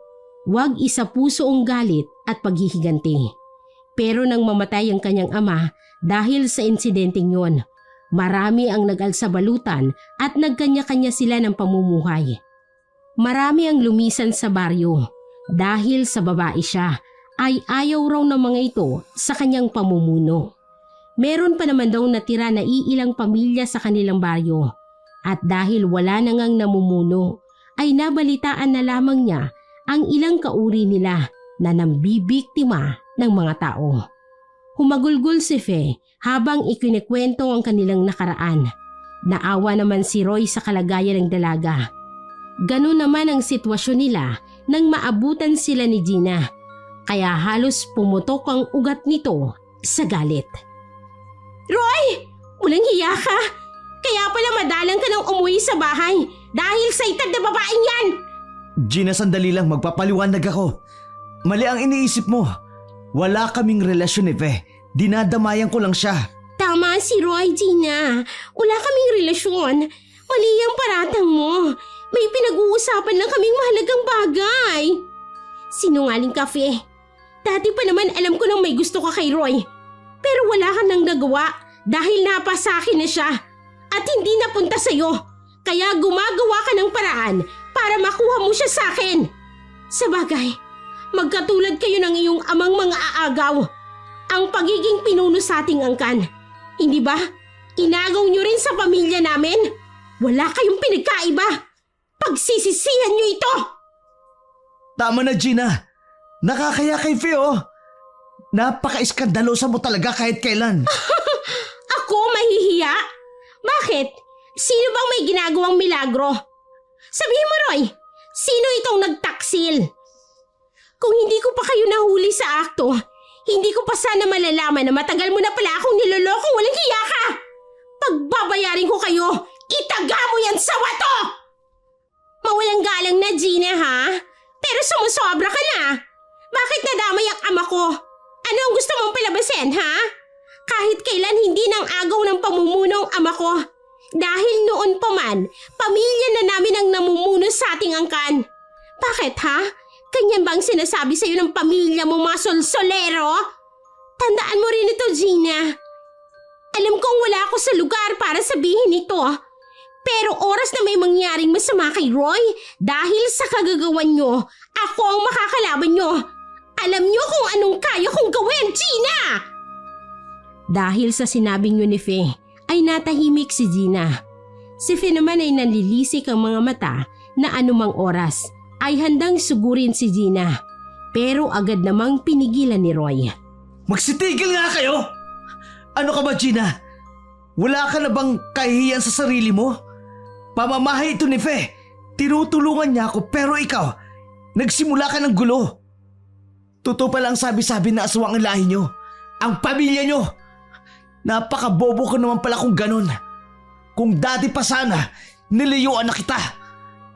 Huwag isa puso ang galit at paghihiganti. Pero nang mamatay ang kanyang ama dahil sa insidenteng yon, marami ang nag-alsabalutan at nagkanya-kanya sila ng pamumuhay. Marami ang lumisan sa baryo dahil sa babae siya ay ayaw raw ng mga ito sa kanyang pamumuno. Meron pa naman daw natira na iilang pamilya sa kanilang baryo at dahil wala na ngang namumuno ay nabalitaan na lamang niya ang ilang kauri nila na nambibiktima ng mga tao. Humagulgol si Fe habang ikinikwento ang kanilang nakaraan. Naawa naman si Roy sa kalagayan ng dalaga. Ganun naman ang sitwasyon nila nang maabutan sila ni Gina, kaya halos pumutok ang ugat nito sa galit. Roy! Walang hiya ka! Kaya pala madalang ka nang umuwi sa bahay dahil sa itad na babaeng yan! Gina, sandali lang, magpapaliwanag ako. Mali ang iniisip mo. Wala kaming relasyon ni Fe. Dinadamayan ko lang siya. Tama si Roy, Gina. Wala kaming relasyon. Mali ang paratang mo. May pinag-uusapan lang kaming mahalagang bagay. Sinungaling ka, Fe. Dati pa naman alam ko nang may gusto ka kay Roy. Pero wala ka nang nagawa dahil napasakin na siya at hindi napunta sa'yo. Kaya gumagawa ka ng paraan para makuha mo siya sa akin. Sabagay, magkatulad kayo ng iyong amang mga aagaw. Ang pagiging pinuno sa ating angkan. Hindi ba? Inagaw niyo rin sa pamilya namin. Wala kayong pinagkaiba. Pagsisisihan niyo ito. Tama na, Gina. Nakakaya kay Fe, oh. Napaka-iskandalosa mo talaga kahit kailan. Ako mahihiya? Bakit? Sino bang may ginagawang milagro? Sabihin mo, Roy, sino itong nagtaksil? Kung hindi ko pa kayo nahuli sa akto, hindi ko pa sana malalaman na matagal mo na pala akong niloloko, walang hiya ka! Pagbabayarin ko kayo, itaga mo yan sa wato! Mawalang galang na, Gina, ha? Pero sumusobra ka na. Bakit nadamay ang ama ko? Ano ang gusto mong palabasin, ha? Kahit kailan hindi nang agaw ng pamumuno ang ama ko. Dahil noon pa man, pamilya na namin ang namumuno sa ating angkan. Bakit, ha? Ganyan ba ang sinasabi sa'yo ng pamilya mo, mga solsolero? Tandaan mo rin ito, Gina. Alam kong wala ako sa lugar para sabihin ito. Pero oras na may mangyaring masama kay Roy, dahil sa kagagawan nyo, ako ang makakalaban nyo. Alam nyo kung anong kaya kong gawin, Gina! Dahil sa sinabing yun ni Fe, ay natahimik si Gina. Si Fe naman ay nanlilisik ang mga mata na anumang oras ay handang sugurin si Gina. Pero agad namang pinigilan ni Roy. Magsitigil nga kayo! Ano ka ba, Gina? Wala ka na bang kahihiyan sa sarili mo? Pamamahay ito ni Fe. Tinutulungan niya ako pero ikaw, nagsimula ka ng gulo. Totoo pa lang sabi-sabi na aswang ang lahi niyo. Ang pamilya niyo. Napakabobo ko naman pala kung ganun. Kung dati pa sana, nilayuan na kita.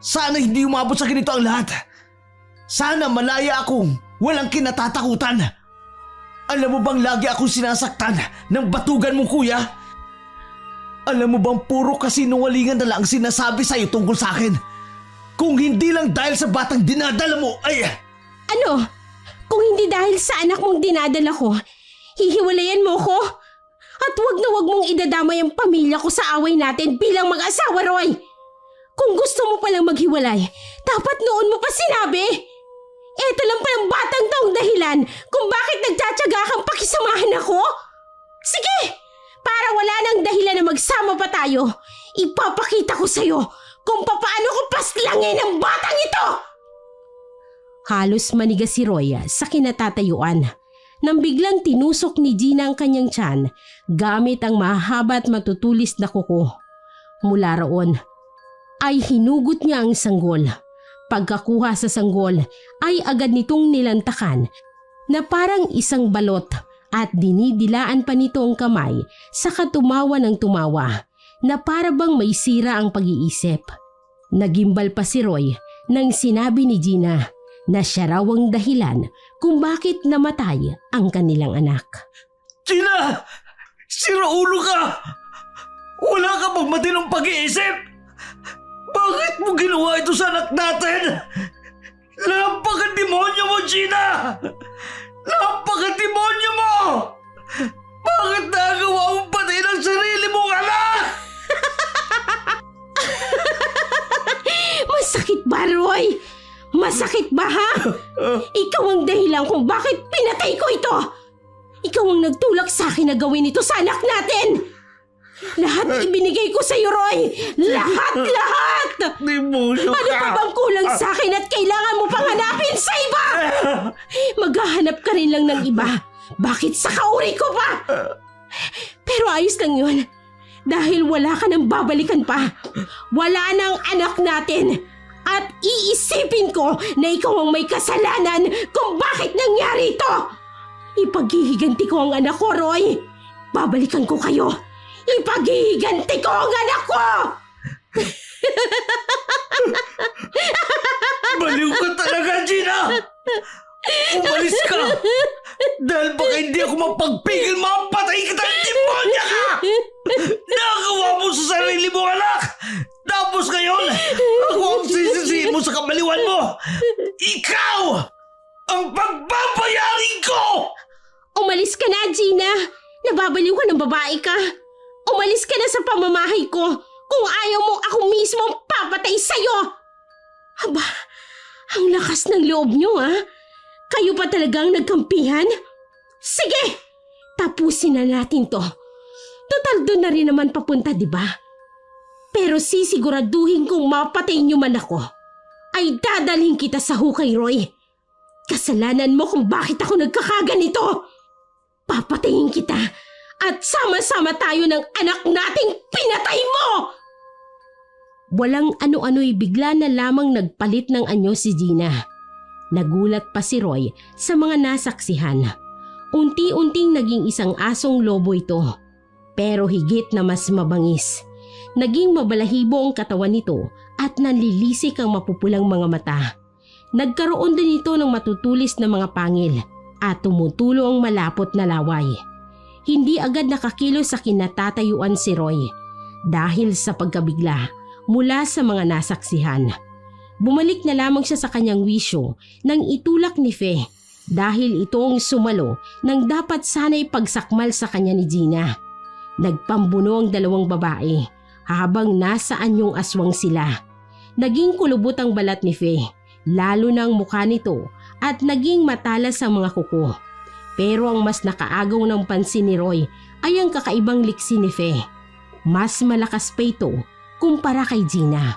Sana hindi umabot sa ganito ang lahat. Sana malaya akong walang kinatatakutan. Alam mo bang lagi akong sinasaktan ng batugan mong kuya? Alam mo bang puro kasinungalingan na lang ang sinasabi sa'yo tungkol sa akin? Kung hindi lang dahil sa batang dinadala mo, ay... Ano? Kung hindi dahil sa anak mong dinadala ko, hihiwalayan mo ko? At wag na wag mong idadamay ang pamilya ko sa away natin bilang mag-asawa, Roy. Kung gusto mo palang maghiwalay, dapat noon mo pa sinabi. Eto lang palang batang taong dahilan kung bakit nagtsatsaga kang pakisamahan ako. Sige, para wala nang dahilan na magsama pa tayo, ipapakita ko sa'yo kung paano ko paslangin ang batang ito. Halos manigas si Roy sa kinatatayuan nang biglang tinusok ni Gina ang kanyang tiyan gamit ang mahaba at matutulis na kuko. Mula roon ay hinugot niya ang sanggol. Pagkakuha sa sanggol ay agad nitong nilantakan na parang isang balot at dinidilaan pa nito ang kamay sa katumawa ng tumawa na para bang may sira ang pag-iisip. Nagimbal pa si Roy nang sinabi ni Gina na siya raw ang dahilan kung bakit namatay ang kanilang anak. Gina! Siraulo ka! Wala ka bang matinong pag-iisip? Bakit mo ginawa ito sa anak natin? Napaka-demonyo mo, Gina! Napaka-demonyo mo! Bakit nagawa mong patayin ang sarili mong anak? Masakit ba, Roy? Masakit ba, ha? Ikaw ang dahilan kung bakit pinatay ko ito. Ikaw ang nagtulak sa akin na gawin ito sa anak natin. Lahat ibinigay ko sa'yo, Roy. Lahat! Demonyo ka! Ano pa bang kulang sa akin at kailangan mo pang hanapin sa iba? Maghahanap ka rin lang ng iba. Bakit sa kauri ko pa? Pero ayos lang yun. Dahil wala ka nang babalikan pa. Wala nang anak natin. At iisipin ko na ikaw ang may kasalanan kung bakit nangyari ito. Ipaghihiganti ko ang anak ko, Roy. Babalikan ko kayo. Ipaghihiganti ko ang anak ko! Baliw ka talaga, Gina! Umalis ka! Dahil baka hindi ako mapagpigil, mapatay kita ng demonya ka! Nagawa mo sa sarili mo, anak! Tapos ngayon, ako ang sisisihin mo sa kabaliwan mo! Ikaw! Ang pagbabayarin ko! Umalis ka na, Gina! Nababaliw ka ng babae ka! Umalis ka na sa pamamahay ko kung ayaw mo ako mismo ang papatay sa'yo! Aba, ang lakas ng loob nyo, ha? Kayo pa talagang nagkampihan? Sige, tapusin na natin to. Total doon na rin naman papunta, di ba? Pero sisiguraduhin kung mapatay nyo man ako, ay dadalhin kita sa hukay, Roy. Kasalanan mo kung bakit ako nagkakaganito. Papatayin kita at sama-sama tayo ng anak nating pinatay mo! Walang ano-ano'y bigla na lamang nagpalit ng anyo si Gina. Nagulat pa si Roy sa mga nasaksihan. Unti-unting naging isang asong lobo ito. Pero higit na mas mabangis. Naging mabalahibo ang katawan nito at nanlilisik ang mapupulang mga mata. Nagkaroon din ito ng matutulis na mga pangil at tumutulo ang malapot na laway. Hindi agad nakakilos sa kinatatayuan si Roy dahil sa pagkabigla mula sa mga nasaksihan. Bumalik na lamang siya sa kanyang wisyo nang itulak ni Fe dahil ito ang sumalo nang dapat sana'y pagsakmal sa kanya ni Gina. Nagpambuno ang dalawang babae habang nasa anyong aswang sila. Naging kulubot ang balat ni Fe, lalo na ang mukha nito at naging matalas ang mga kuko. Pero ang mas nakaagaw ng pansin ni Roy ay ang kakaibang liksi ni Fe. Mas malakas pa ito kumpara kay Gina.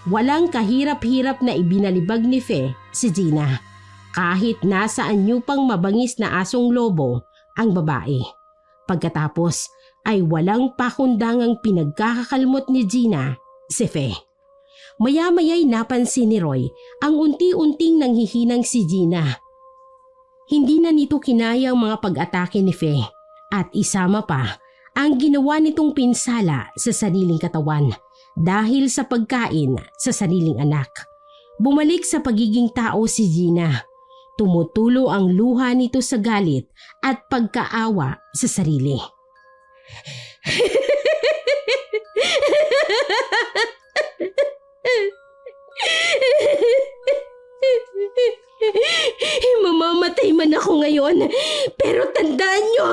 Walang kahirap-hirap na ibinalibag ni Fe si Gina. Kahit nasa anyo pang mabangis na asong lobo ang babae. Pagkatapos ay walang pakundangang pinagkakakalmot ni Gina si Fe. Maya-maya'y napansin ni Roy ang unti-unting nanghihinang si Gina. Hindi na nito kinaya ang mga pag-atake ni Fe at isama pa ang ginawa nitong pinsala sa sariling katawan dahil sa pagkain sa sariling anak. Bumalik sa pagiging tao si Gina. Tumutulo ang luha nito sa galit at pagkaawa sa sarili. Mamamatay man ako ngayon, pero tandaan nyo,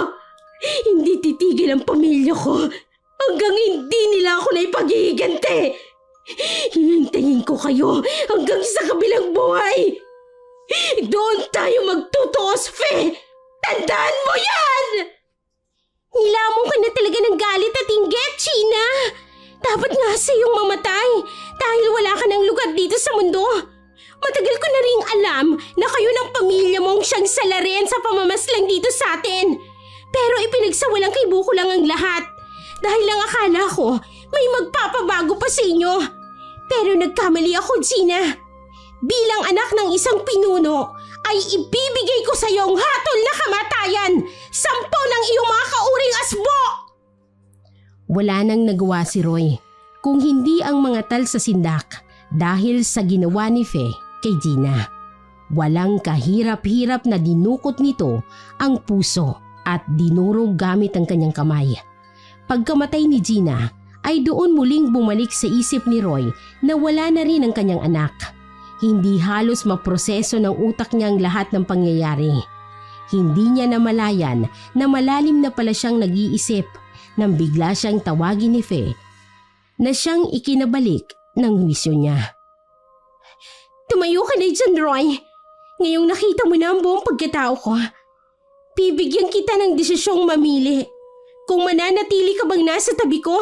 hindi titigil ang pamilya ko hanggang hindi nila ako na ipag-iigante. Hihintayin ko kayo hanggang sa kabilang buhay. Doon tayo magtutuos, Fe! Tandaan mo yan! Nilamon ka na talaga ng galit at inggit, Gina. Dapat nga sa iyong mamatay dahil wala ka ng lugar dito sa mundo. Matagal ko na ring alam na kayo ng pamilya mong siyang salarin sa pamamaslang dito sa atin. Pero ipinagsawalang kay Buko lang ang lahat dahil lang akala ko may magpapabago pa sa inyo. Pero nagkamali ako, Gina. Bilang anak ng isang pinuno ay ibibigay ko sa iyo ang hatol na kamatayan. 10 ng iyong mga kauring asbo! Wala nang nagawa si Roy kung hindi ang mga tal sa sindak dahil sa ginawa ni Fe kay Gina. Walang kahirap-hirap na dinukot nito ang puso at dinurog gamit ang kanyang kamay. Pagkamatay ni Gina ay doon muling bumalik sa isip ni Roy na wala na rin ang kanyang anak. Hindi halos maproseso ng utak niya ang lahat ng pangyayari. Hindi niya namalayan na malalim na pala siyang nag-iisip nang bigla siyang tawagin ni Fe na siyang ikinabalik ng wisyo niya. Tumayo ka na dyan, Roy. Ngayong nakita mo na ang buong pagkatao ko, bibigyan kita ng desisyong mamili. Kung mananatili ka bang nasa tabi ko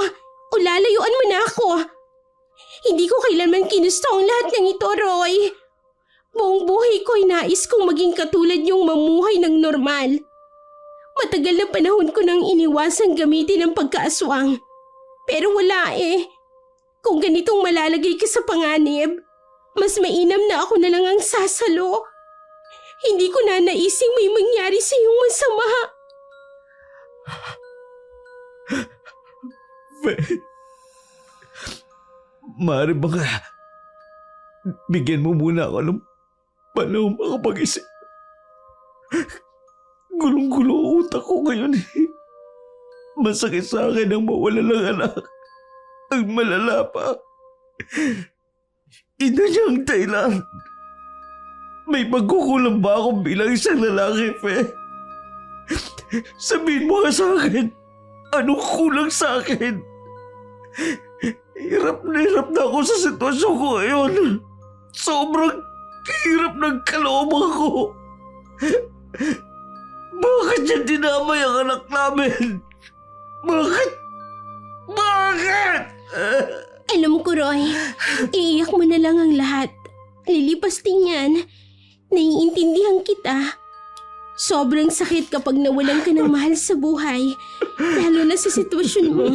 o lalayuan mo na ako. Hindi ko kailanman kinusto ang lahat ng ito, Roy. Buong buhay ko'y nais kong maging katulad niyong mamuhay ng normal. Matagal na panahon ko nang iniwasang gamitin ang pagkaaswang. Pero wala eh. Kung ganitong malalagay ka sa panganib, mas mainam na ako na lang ang sasalo. Hindi ko na naising may mangyari sa iyong masama. Maaari ba ka? Bigyan mo muna ako ng panahon makapag-isip. Gulong-gulo ang utak ko ngayon eh. Masakit sa akin ang mawala ng anak. Ang malala pa. Ina niya ang dahilan. May pagkukulang ba ako bilang isang lalaki, Fe? Sabihin mo nga sa akin, anong kulang sa akin? Hirap na ako sa sitwasyon ko ngayon. Sobrang hirap ng kalooban ko. Bakit niya dinamay ang anak namin? Bakit? Alam ko, Roy. Iiyak mo na lang ang lahat. Lilipas din yan. Naiintindihan kita. Sobrang sakit kapag nawalan ka ng mahal sa buhay, lalo na sa sitwasyon mo.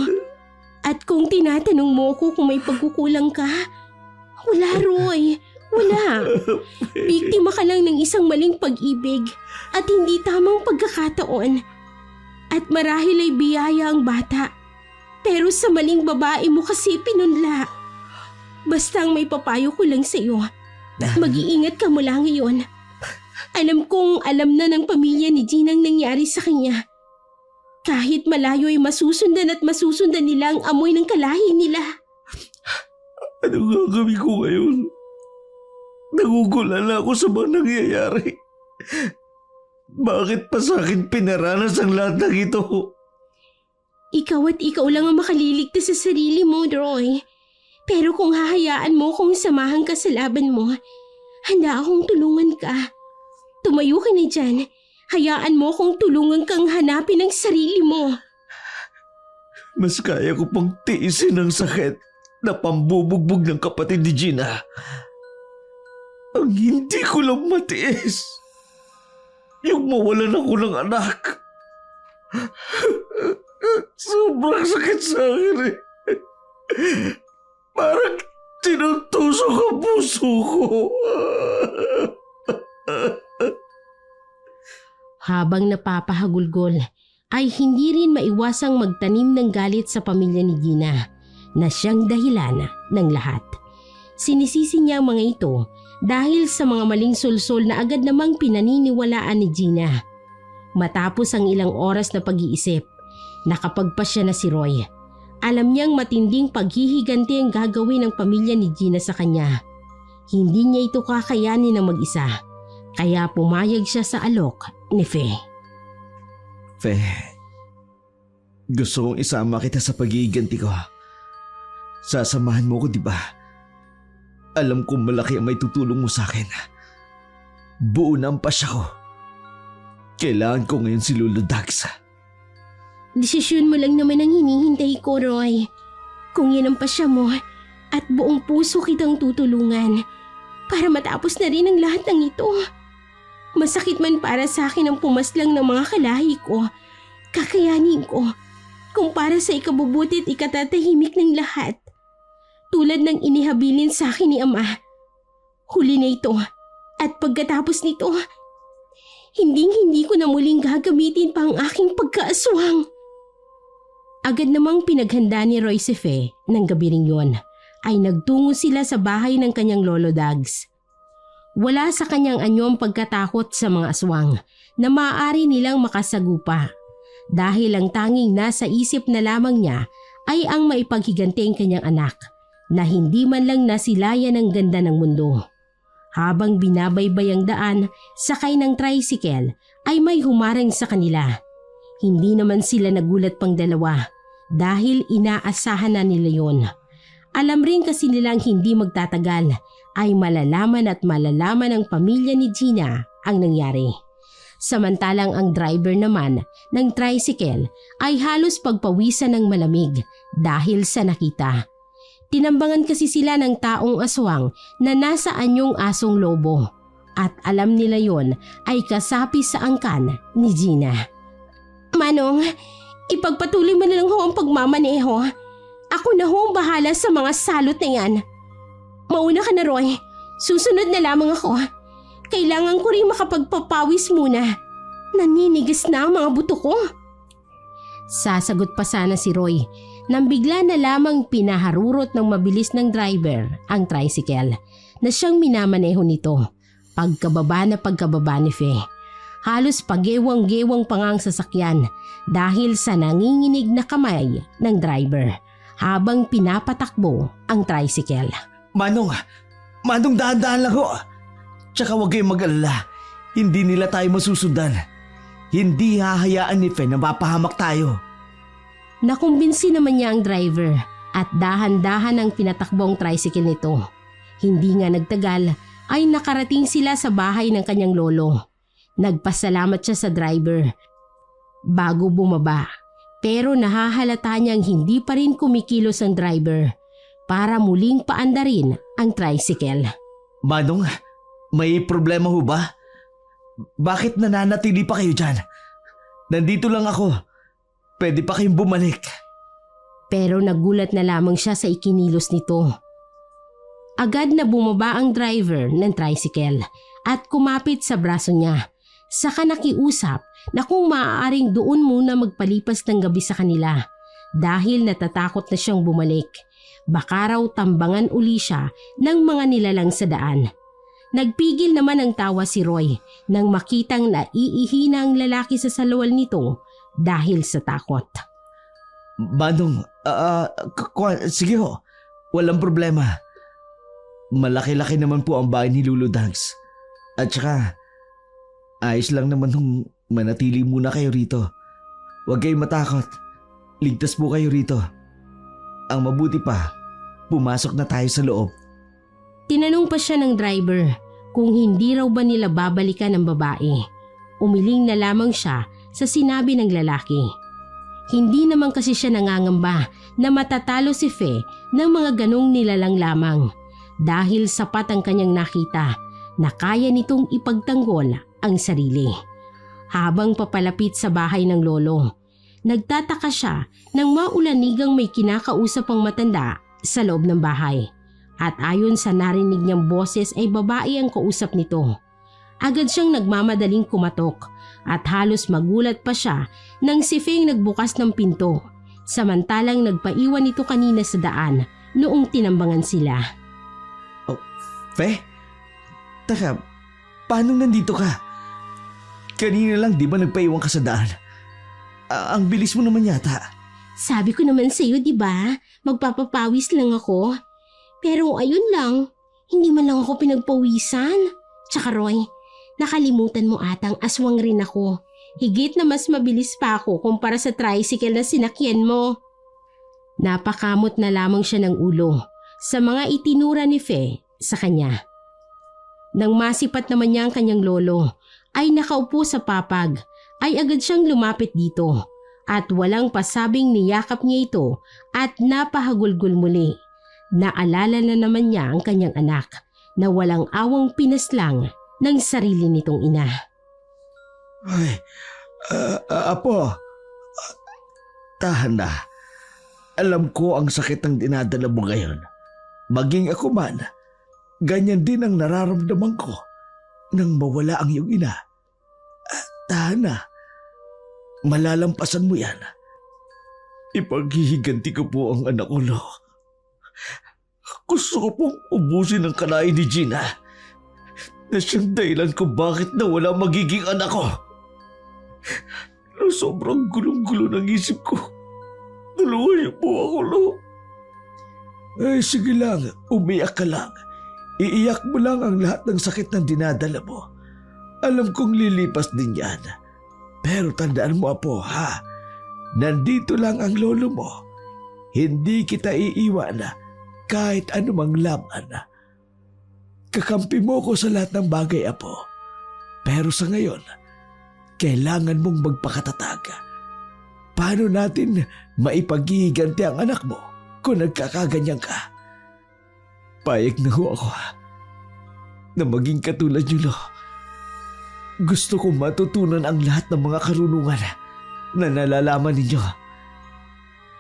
At kung tinatanong mo ko kung may pagkukulang ka, wala, Roy. Wala. Biktima ka lang ng isang maling pag-ibig at hindi tamang pagkakataon. At marahil ay biyaya ang bata, pero sa maling babae mo kasi pinunla. Basta ang may papayo ko lang sa iyo, mag-iingat ka mula ngayon. Alam kong alam na ng pamilya ni Gina ang nangyari sa kanya. Kahit malayo ay masusundan at masusundan nila ang amoy ng kalahi nila. Ano gagawin ko ngayon? Nagugulala ako sa mga nangyayari. Bakit pa sa akin pinaranas ang lahat ng ito? Ikaw at ikaw lang ang makaliligtas sa sarili mo, Roy. Pero kung hahayaan mo kung samahan ka sa laban mo, handa akong tulungan ka. Tumayo ka na dyan. Hayaan mo kung tulungan kang hanapin ang sarili mo. Mas kaya ko pang tiisin ang sakit na pambubugbog ng kapatid ni Gina. Ang hindi ko lang matiis, yung mawalan ako ng anak. Sobrang sakit sa akin eh. Parang tinutusok ang puso ko. Habang napapahagulgol, ay hindi rin maiwasang magtanim ng galit sa pamilya ni Gina na siyang dahilan ng lahat. Sinisisi niya ang mga ito dahil sa mga maling sulsol na agad namang pinaniniwalaan ni Gina. Matapos ang ilang oras na pag-iisip, nakapagpasya na si Roy. Alam niyang matinding paghihiganti ang gagawin ng pamilya ni Gina sa kanya. Hindi niya ito kakayanin ng mag-isa, kaya pumayag siya sa alok ni Fe. Fe, gusto kong isama kita sa paghihiganti ko. Sasamahan mo ko, di ba? Alam kong malaki ang may tutulong mo sa akin. Buo na ang pasya ko. Kailangan ko ngayon si Lolo Dags. Desisyon mo lang naman ang hinihintay ko, Roy. Kung yan ang pasya mo at buong puso kitang tutulungan para matapos na rin ang lahat ng ito. Masakit man para sa akin ang pumaslang ng mga kalahi ko, kakayanin ko. Kung para sa ikabubuti at ikatatahimik ng lahat. Tulad ng inihabilin sa akin ni Ama. Huli na ito at pagkatapos nito, hindi ko na muling gagamitin pa ang aking pagkaaswang. Agad namang pinaghanda ni Roy si Fe ng gabi ring yun ay nagtungo sila sa bahay ng kanyang Lolo Dags. Wala sa kanyang anyo ang pagkatakot sa mga aswang na maaari nilang makasagupa dahil ang tanging nasa isip na lamang niya ay ang maipaghiganti ang kanyang anak na hindi man lang nasilayan ang ganda ng mundo. Habang binabaybay ang daan, sakay ng tricycle ay may humarang sa kanila. Hindi naman sila nagulat pang dalawa dahil inaasahan na nila yon. Alam rin kasi nilang hindi magtatagal ay malalaman ng pamilya ni Gina ang nangyari. Samantalang ang driver naman ng tricycle ay halos pagpawisan ng malamig dahil sa nakita. Tinambangan kasi sila ng taong aswang na nasa anyong asong lobo at alam nila yon ay kasapi sa angkan ni Gina. Manong, ipagpatuloy mo na lang ho ang pagmamaneho. Ako na ho ang bahala sa mga salot na yan. Mauna ka na, Roy. Susunod na lamang ako. Kailangan ko rin makapagpapawis muna. Naninigas na ang mga buto ko. Sasagot pa sana si Roy nang bigla na lamang pinaharurot ng mabilis ng driver ang tricycle na siyang minamaneho nito. Pagkababa ni Fe. Halos pagewang-gewang pa nga ang sasakyan dahil sa nanginginig na kamay ng driver habang pinapatakbo ang tricycle. Manong, dahan-dahan lang ho. Tsaka huwag kayong mag-alala. Hindi nila tayo masusundan. Hindi hahayaan ni Fe na mapahamak tayo. Nakumbinsi naman niya ang driver at dahan-dahan ang pinatakbong tricycle nito. Hindi nga nagtagal ay nakarating sila sa bahay ng kanyang lolo. Nagpasalamat siya sa driver bago bumaba pero nahahalata niyang hindi pa rin kumikilos ang driver para muling paandarin ang tricycle. Manong, may problema ho ba? Bakit nananatili pa kayo dyan? Nandito lang ako. Pwede pa kayong bumalik. Pero nagulat na lamang siya sa ikinilos nito. Agad na bumaba ang driver ng tricycle at kumapit sa braso niya. Saka nakiusap na kung maaaring doon muna magpalipas ng gabi sa kanila dahil natatakot na siyang bumalik. Baka raw tambangan uli siya ng mga nilalang sa daan. Nagpigil naman ang tawa si Roy nang makitang naiihina ang lalaki sa salwal nito dahil sa takot. Manong, sige ho, walang problema. Malaki-laki naman po ang bahay ni Lolo Dags. At saka, ayos lang naman nung manatili muna kayo rito. Huwag kayong matakot. Ligtas po kayo rito. Ang mabuti pa, pumasok na tayo sa loob. Tinanong pa siya ng driver kung hindi raw ba nila babalikan ang babae. Umiling na lamang siya sa sinabi ng lalaki. Hindi naman kasi siya nangangamba na matatalo si Fe ng mga ganong nilalang lamang dahil sapat ang kanyang nakita na kaya nitong ipagtanggol ang sarili. Habang papalapit sa bahay ng lolo, nagtataka siya nang maulanigang may kinakausap ang matanda sa loob ng bahay. At ayon sa narinig niyang boses ay babae ang kausap nito. Agad siyang nagmamadaling kumatok at halos magulat pa siya nang si Feng nagbukas ng pinto. Samantalang nagpaiwan ito kanina sa daan noong tinambangan sila. Oh, Fe? Taka, paano nandito ka? Kanina lang di ba nagpaiwan ka sa daan? Ang bilis mo naman yata. Sabi ko naman sa'yo, di ba? Magpapapawis lang ako. Pero ayun lang, hindi man lang ako pinagpawisan. Tsaka Roy, nakalimutan mo atang aswang rin ako. Higit na mas mabilis pa ako kumpara sa tricycle na sinakyan mo. Napakamot na lamang siya ng ulo sa mga itinura ni Fe sa kanya. Nang masipat naman niya ang kanyang lolo ay nakaupo sa papag ay agad siyang lumapit dito at walang pasabing niyakap niya ito at napahagulgol muli. Naalala na naman niya ang kanyang anak na walang awang pinaslang ng sarili nitong ina. Ay, Apo, tahan na. Alam ko ang sakit ng dinadala mo ngayon. Maging ako man, ganyan din ang nararamdaman ko nang mawala ang iyong ina. Tahan na. Malalampasan mo yan. Ipaghihiganti ko po ang anak ko, Lo. Gusto ko pong ubusin ang kalain ni Gina na siyang dahilan kung bakit nawala magiging anak ko. Sobrang gulong-gulo ng isip ko. Tulungan po ako, Lo. Ay, sige lang. Umiyak ka lang. Iiyak mo lang ang lahat ng sakit ng dinadala mo. Alam kong lilipas din yan. Pero tandaan mo, Apo, ha? Nandito lang ang lolo mo. Hindi kita iiwan kahit anumang laban. Kakampi mo ko sa lahat ng bagay, Apo. Pero sa ngayon, kailangan mong magpakatatag. Paano natin maipaghihiganti ang anak mo kung nagkakaganyan ka? Payag na ho ako na maging katulad niyo, Lo. Gusto kong matutunan ang lahat ng mga karunungan na nalalaman ninyo.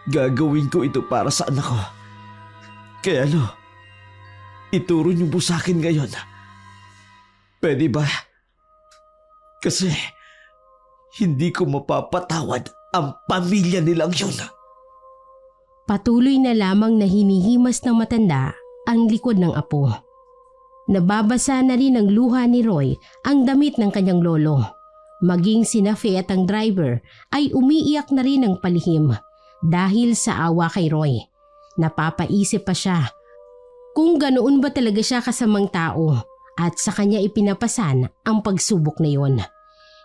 Gagawin ko ito para sa anak ko. Kaya, Lo, ituro niyo po sa akin ngayon. Pwede ba? Kasi hindi ko mapapatawad ang pamilya nilang yun. Patuloy na lamang na hinihimas ng matanda ang likod ng apo. Nababasa na rin ng luha ni Roy ang damit ng kanyang lolo. Maging sina Fe at ang driver ay umiiyak na rin ng palihim dahil sa awa kay Roy. Napapaisip pa siya kung ganoon ba talaga siya kasamang tao at sa kanya ipinapasan ang pagsubok na yon.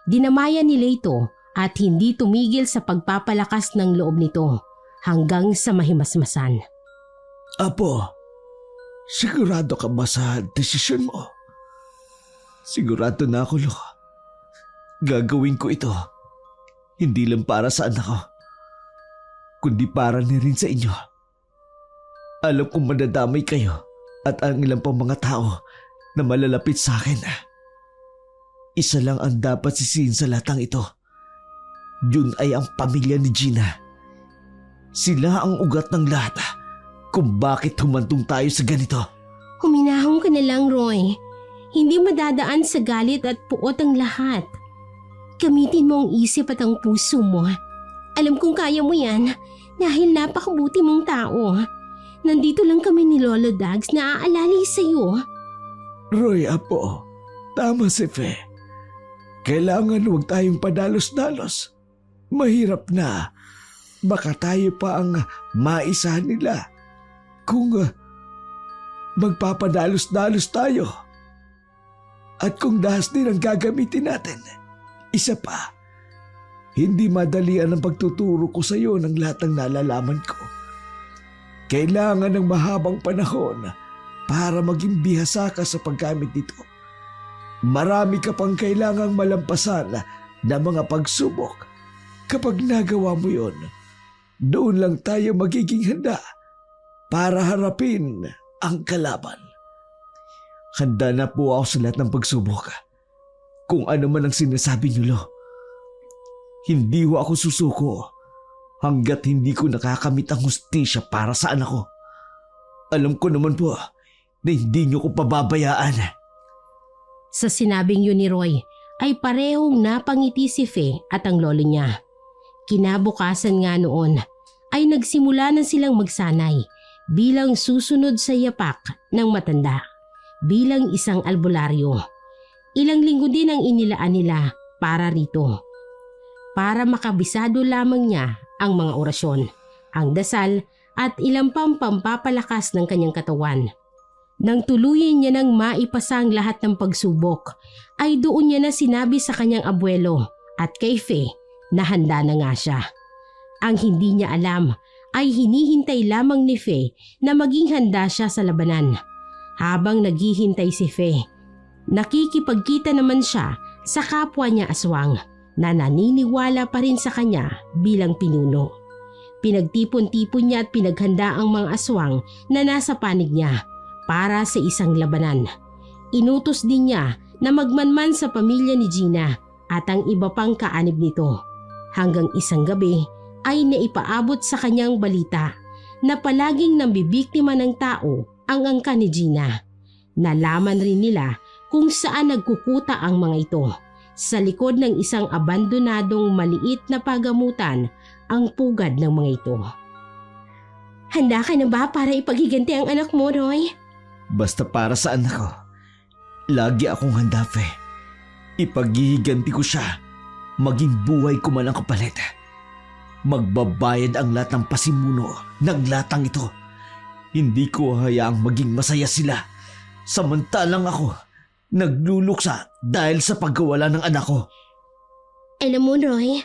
Dinamayan nila ito at hindi tumigil sa pagpapalakas ng loob nito hanggang sa mahimasmasan. Apo, sigurado ka ba sa desisyon mo? Sigurado na ako, Lo. Gagawin ko ito. Hindi lang para sa anak ko, kundi para na rin sa inyo. Alam kong madadamay kayo at ang ilang pang mga tao na malalapit sa akin. Isa lang ang dapat sisihin sa latang ito. Yun ay ang pamilya ni Gina. Sila ang ugat ng lahat kung bakit humantong tayo sa ganito. Huminahon ka na lang, Roy. Hindi madadaan sa galit at puot ang lahat. Gamitin mo ang isip at ang puso mo. Alam kong kaya mo yan dahil napakabuti mong tao. Nandito lang kami ni Lolo Dags na aalalay sa'yo. Roy, apo, tama si Fe. Kailangan huwag tayong padalos-dalos. Mahirap na. Baka tayo pa ang maisahan nila kung magpapadalos-dalos tayo. At kung dahas din ang gagamitin natin, isa pa, hindi madalian ang pagtuturo ko sa iyo ng lahat ng nalalaman ko. Kailangan ng mahabang panahon para maging bihasa ka sa paggamit nito. Marami ka pang kailangang malampasan na mga pagsubok. Kapag nagawa mo yon, doon lang tayo magiging handa para harapin ang kalaban. Handa na po ako sa lahat ng pagsubok. Kung ano man ang sinasabi niyo, Lo. Hindi ho ako susuko hanggat hindi ko nakakamit ang hustisya para sa anak ko. Alam ko naman po na hindi niyo ko pababayaan. Sa sinabing yun ni Roy ay parehong napangiti si Fe at ang lolo niya. Kinabukasan nga noon ay nagsimula na silang magsanay bilang susunod sa yapak ng matanda bilang isang albularyo. Ilang linggo din ang inilaan nila para rito. Para makabisado lamang niya ang mga orasyon, ang dasal at ilang pampapalakas ng kanyang katawan. Nang tuluyin niya nang maipasa ang lahat ng pagsubok, ay doon niya na sinabi sa kanyang abuelo at kay Fe na handa na nga siya. Ang hindi niya alam ay hinihintay lamang ni Fe na maging handa siya sa labanan. Habang naghihintay si Fe, nakikipagkita naman siya sa kapwa niya aswang na naniniwala pa rin sa kanya bilang pinuno. Pinagtipon-tipon niya at pinaghanda ang mga aswang na nasa panig niya para sa isang labanan. Inutos din niya na magmanman sa pamilya ni Gina at ang iba pang kaanib nito. Hanggang isang gabi ay naipaabot sa kanyang balita na palaging nambibiktima ng tao ang angka ni Gina. Nalaman rin nila kung saan nagkukuta ang mga ito. Sa likod ng isang abandonadong maliit na pagamutan ang pugad ng mga ito. Handa ka na ba para ipaghiganti ang anak mo, Roy? Basta para sa anak ko, lagi akong handa, Fe. Ipaghihiganti ko siya, maging buhay ko man ang kapalit. Magbabayad ang lahat ng pasimuno ng latang ito. Hindi ko hayaang maging masaya sila, samantalang ako nagluluksa dahil sa pagkawala ng anak ko. Alam mo, Roy,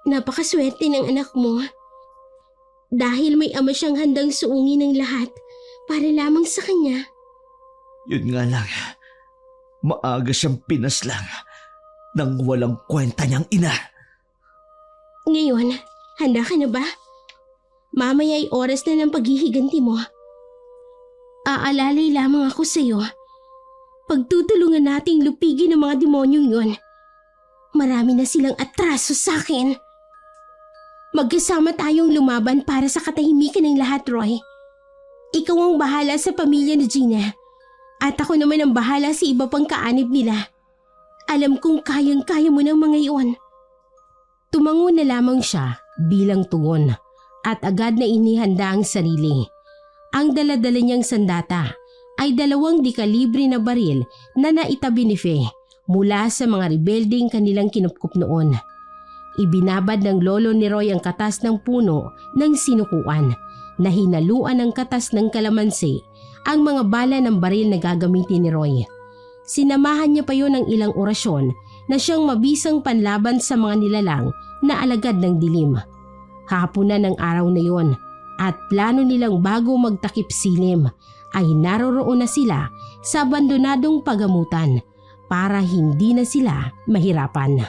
napakaswerte ng anak mo. Dahil may ama siyang handang suungin ng lahat para lamang sa kanya. Yun nga lang, maaga siyang pinaslang ng walang kwenta niyang ina. Ngayon, handa ka na ba? Mamaya ay oras na ng paghihiganti mo. Aalalay lamang ako sa iyo. Pagtutulungan nating lupigin ang mga demonyong yon. Marami na silang atraso sa akin. Magkasama tayong lumaban para sa katahimikan ng lahat, Roy. Ikaw ang bahala sa pamilya ni Gina. At ako naman ang bahala sa iba pang kaanib nila. Alam kong kayang-kaya mo ng mga iyon. Tumango na lamang siya bilang tugon at agad na inihanda ang sarili. Ang daladala niyang sandata ay 2 dekalibre na baril na naitabi ni Fe mula sa mga rebelding kanilang kinupkup noon. Ibinabad ng lolo ni Roy ang katas ng puno ng sinukuan na hinaluan ng katas ng kalamansi ang mga bala ng baril na gagamitin ni Roy. Sinamahan niya pa yon ng ilang orasyon na siyang mabisang panlaban sa mga nilalang na alagad ng dilim. Hapunan ng araw na yon at plano nilang bago magtakip silim ay naroroon na sila sa abandonadong pagamutan para hindi na sila mahirapan.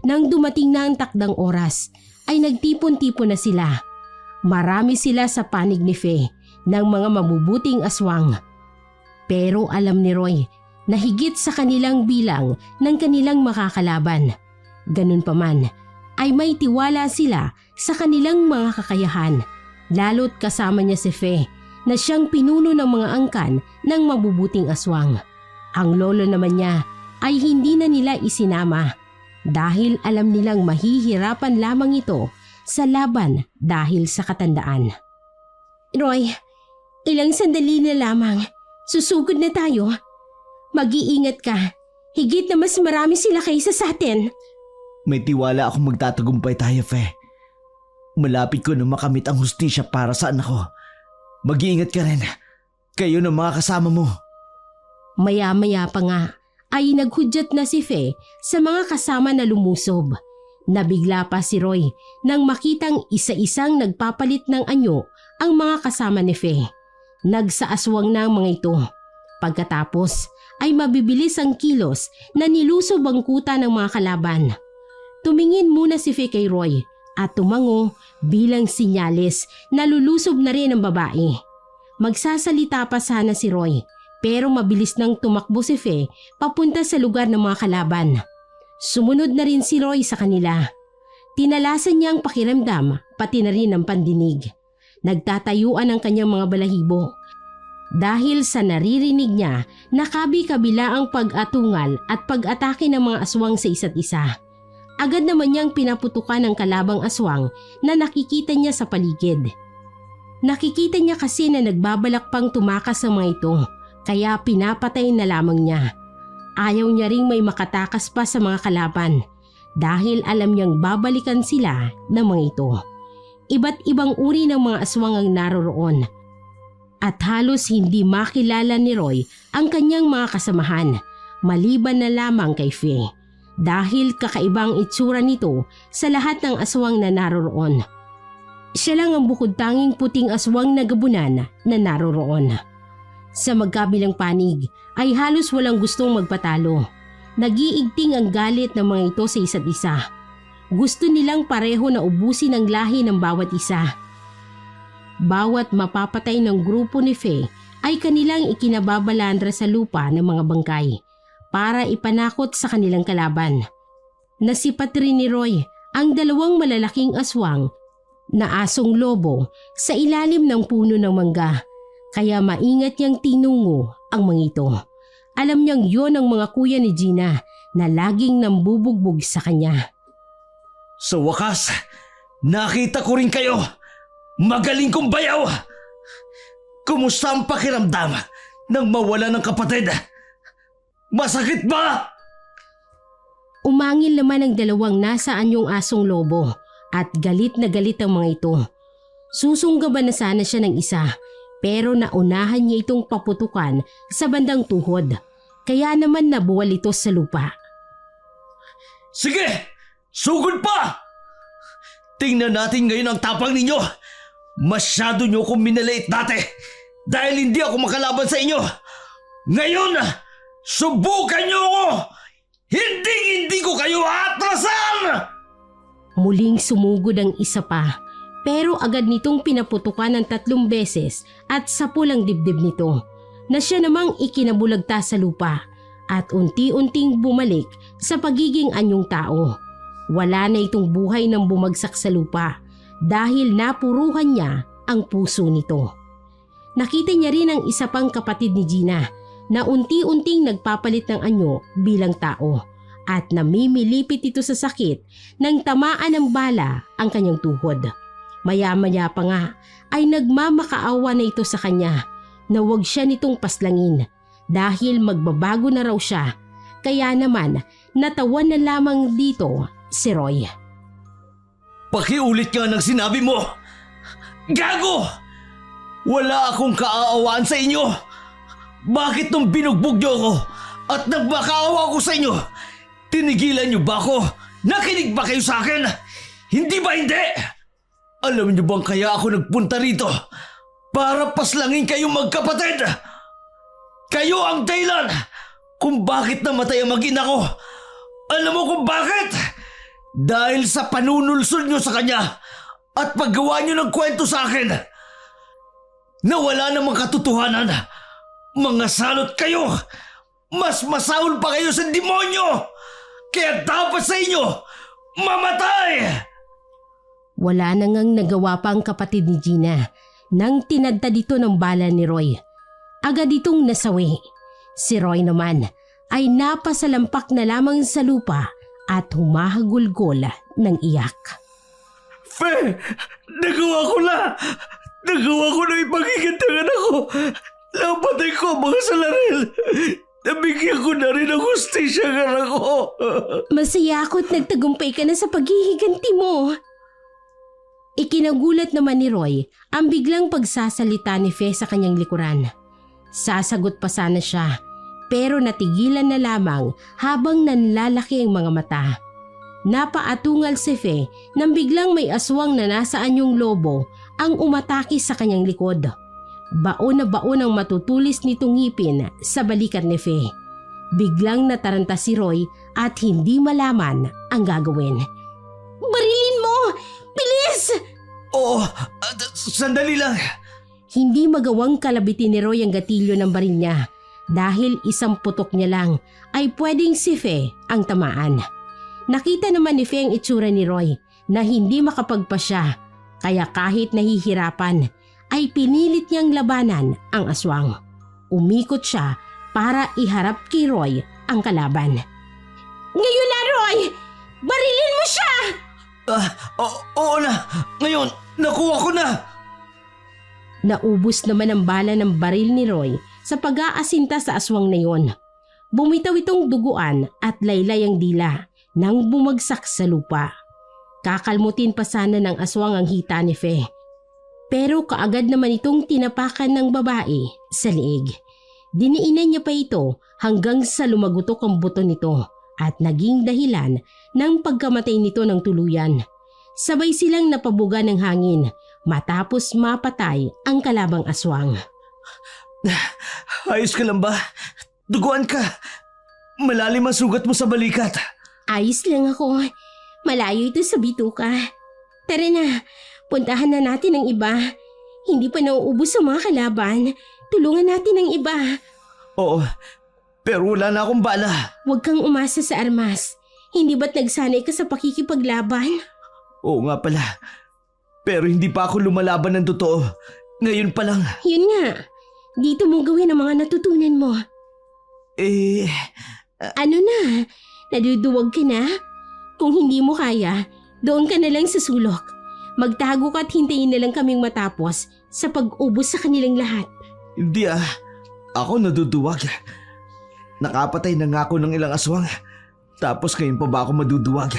Nang dumating na ang takdang oras ay nagtipon-tipon na sila. Marami sila sa panig ni Fe ng mga mabubuting aswang. Pero alam ni Roy na higit sa kanilang bilang ng kanilang makakalaban. Ganun pa man, ay may tiwala sila sa kanilang mga kakayahan, lalo't kasama niya si Fe na siyang pinuno ng mga angkan ng mabubuting aswang. Ang lolo naman niya ay hindi na nila isinama dahil alam nilang mahihirapan lamang ito sa laban dahil sa katandaan. Roy, ilang sandali na lamang, susugod na tayo. Mag-iingat ka, higit na mas marami sila kaysa sa atin. May tiwala akong magtatagumpay tayo, Fe. Malapit ko na makamit ang hustisya para sa anak ko. Mag-iingat ka rin. Kayo ng mga kasama mo. Maya-maya pa nga ay naghudyat na si Fe sa mga kasama na lumusob. Nabigla pa si Roy nang makitang isa-isang nagpapalit ng anyo ang mga kasama ni Fe. Nagsaaswang na ang mga ito. Pagkatapos ay mabibilis ang kilos na nilusob ang kuta ng mga kalaban. Tumingin muna si Fe kay Roy at tumango bilang sinyales na lulusob na rin ang babae. Magsasalita pa sana si Roy pero mabilis nang tumakbo si Fe papunta sa lugar ng mga kalaban. Sumunod na rin si Roy sa kanila. Tinalasan niya ang pakiramdam pati na rin ang pandinig. Nagtatayuan ang kanyang mga balahibo. Dahil sa naririnig niya na kabi-kabila ang pag-atungal at pag-atake ng mga aswang sa isa't isa. Agad naman niyang pinaputukan ang kalabang aswang na nakikita niya sa paligid. Nakikita niya kasi na nagbabalak pang tumakas sa mga ito, kaya pinapatay na lamang niya. Ayaw niya ring may makatakas pa sa mga kalaban dahil alam niyang babalikan sila ng mga ito. Iba't ibang uri ng mga aswang ang naroroon at halos hindi makilala ni Roy ang kanyang mga kasamahan maliban na lamang kay Fe. Dahil kakaibang itsura nito sa lahat ng aswang na naroroon. Siya lang ang bukod tanging puting aswang na gabunan na naroroon. Sa magkabilang panig ay halos walang gustong magpatalo. Nag-iigting ang galit ng mga ito sa isa't isa. Gusto nilang pareho na ubusin ang lahi ng bawat isa. Bawat mapapatay ng grupo ni Fe ay kanilang ikinababalandra sa lupa ng mga bangkay para ipanakot sa kanilang kalaban. Nasipat rin ni Roy ang dalawang malalaking aswang na asong lobo sa ilalim ng puno ng mangga, kaya maingat niyang tinungo ang mga ito. Alam niyang yon ang mga kuya ni Gina na laging nambubugbog sa kanya. Sa wakas, nakita ko rin kayo. Magaling kong bayaw. Kumusta ang pakiramdam nang mawala ng kapatid? Masakit ba? Umangil naman ang dalawang nasa anyong asong lobo at galit na galit ang mga ito. Susunggaban na sana siya ng isa pero naunahan niya itong paputukan sa bandang tuhod. Kaya naman nabuwal ito sa lupa. Sige! Sugod pa! Tingnan natin ngayon ang tapang ninyo. Masyado nyo akong minaliit dati dahil hindi ako makalaban sa inyo. Ngayon, subukan nyo ako! Hindi ko kayo atrasan! Muling sumugod ang isa pa pero agad nitong pinaputukan ng 3 beses at sapul ang dibdib nito na siya namang ikinabulagta sa lupa at unti-unting bumalik sa pagiging anyong tao. Wala na itong buhay nang bumagsak sa lupa dahil napuruhan niya ang puso nito. Nakita niya rin ang isa pang kapatid ni Gina na unti-unting nagpapalit ng anyo bilang tao at namimilipit ito sa sakit nang tamaan ng bala ang kanyang tuhod. Maya-maya pa nga ay nagmamakaawa na ito sa kanya na huwag siya nitong paslangin dahil magbabago na raw siya. Kaya naman natawan na lamang dito si Roy. Pakiulit nga ng sinabi mo! Gago! Wala akong kaaawaan sa inyo! Bakit nung binugbog niyo ako at nagmakaawa ko sa inyo, tinigilan niyo ba ako? Nakinig ba kayo sa akin? Hindi ba hindi? Alam niyo bang kaya ako nagpunta rito? Para paslangin kayong magkapatid! Kayo ang dahilan kung bakit namatay ang mag-ina ko! Alam mo kung bakit? Dahil sa panunulsol niyo sa kanya at paggawa niyo ng kwento sa akin na wala namang katotohanan. Mga salot kayo! mas masaul pa kayo sa demonyo! Kaya dapat sa inyo, mamatay! Wala na ngang nagawa pa ang kapatid ni Gina nang tinadta dito ng bala ni Roy. Agad itong nasawi. Si Roy naman ay napasalampak na lamang sa lupa at humahagulgol ng iyak. Fe, nagawa ko na! Nagawa ko na ipagigantangan ako! Napatay ko ang mga salaril! Nabigyan ko na rin ang hustisya ng anak ko! Masaya ako't nagtagumpay ka na sa paghihiganti mo. Ikinagulat naman ni Roy ang biglang pagsasalita ni Fe sa kanyang likuran. Sasagot pa sana siya, pero natigilan na lamang habang nanlalaki ang mga mata. Napaatungal si Fe nang biglang may aswang na nasa anyong lobo ang umatake sa kanyang likod. Baon na baon ang matutulis nitong ngipin sa balikat ni Fe. Biglang nataranta si Roy at hindi malaman ang gagawin. Barilin mo! Bilis! Oo, sandali lang. Hindi magawang kalabitin ni Roy ang gatilyo ng baril niya dahil isang putok niya lang ay pwedeng si Fe ang tamaan. Nakita naman ni Fe ang itsura ni Roy na hindi makapagpasya, kaya kahit nahihirapan ay pinilit niyang labanan ang aswang. Umikot siya para iharap kay Roy ang kalaban. Ngayon na, Roy! Barilin mo siya! Oo na! Ngayon, nakuha ko na! Naubos naman ang bala ng baril ni Roy sa pag-aasinta sa aswang na yon. Bumitaw itong duguan at laylay ang dila nang bumagsak sa lupa. Kakalmutin pa sana ng aswang ang hita ni Fe. Pero kaagad naman itong tinapakan ng babae sa liig. Diniinan niya pa ito hanggang sa lumagutok ang buto nito at naging dahilan ng pagkamatay nito ng tuluyan. Sabay silang napabuga ng hangin matapos mapatay ang kalabang aswang. Ayos ka lang ba? Duguan ka. Malalim ang sugat mo sa balikat. Ayos lang ako. Malayo ito sa bituka. Tara na, puntahan na natin ang iba. Hindi pa nauubos ang mga kalaban. Tulungan natin ang iba. Oo, pero wala na akong bala. Huwag kang umasa sa armas. Hindi ba't nagsanay ka sa pakikipaglaban? Oo nga pala. Pero hindi pa ako lumalaban ng totoo. Ngayon pa lang. Yun nga. Dito mo gawin ang mga natutunan mo. Ano na? Naduduwag ka na? Kung hindi mo kaya, doon ka na lang sa sulok. Magtago ka at hintayin na lang kaming matapos sa pag-ubos sa kanilang lahat. Hindi Ako naduduwag. Nakapatay na nga ako ng ilang aswang. Tapos ngayon pa ba ako maduduwag?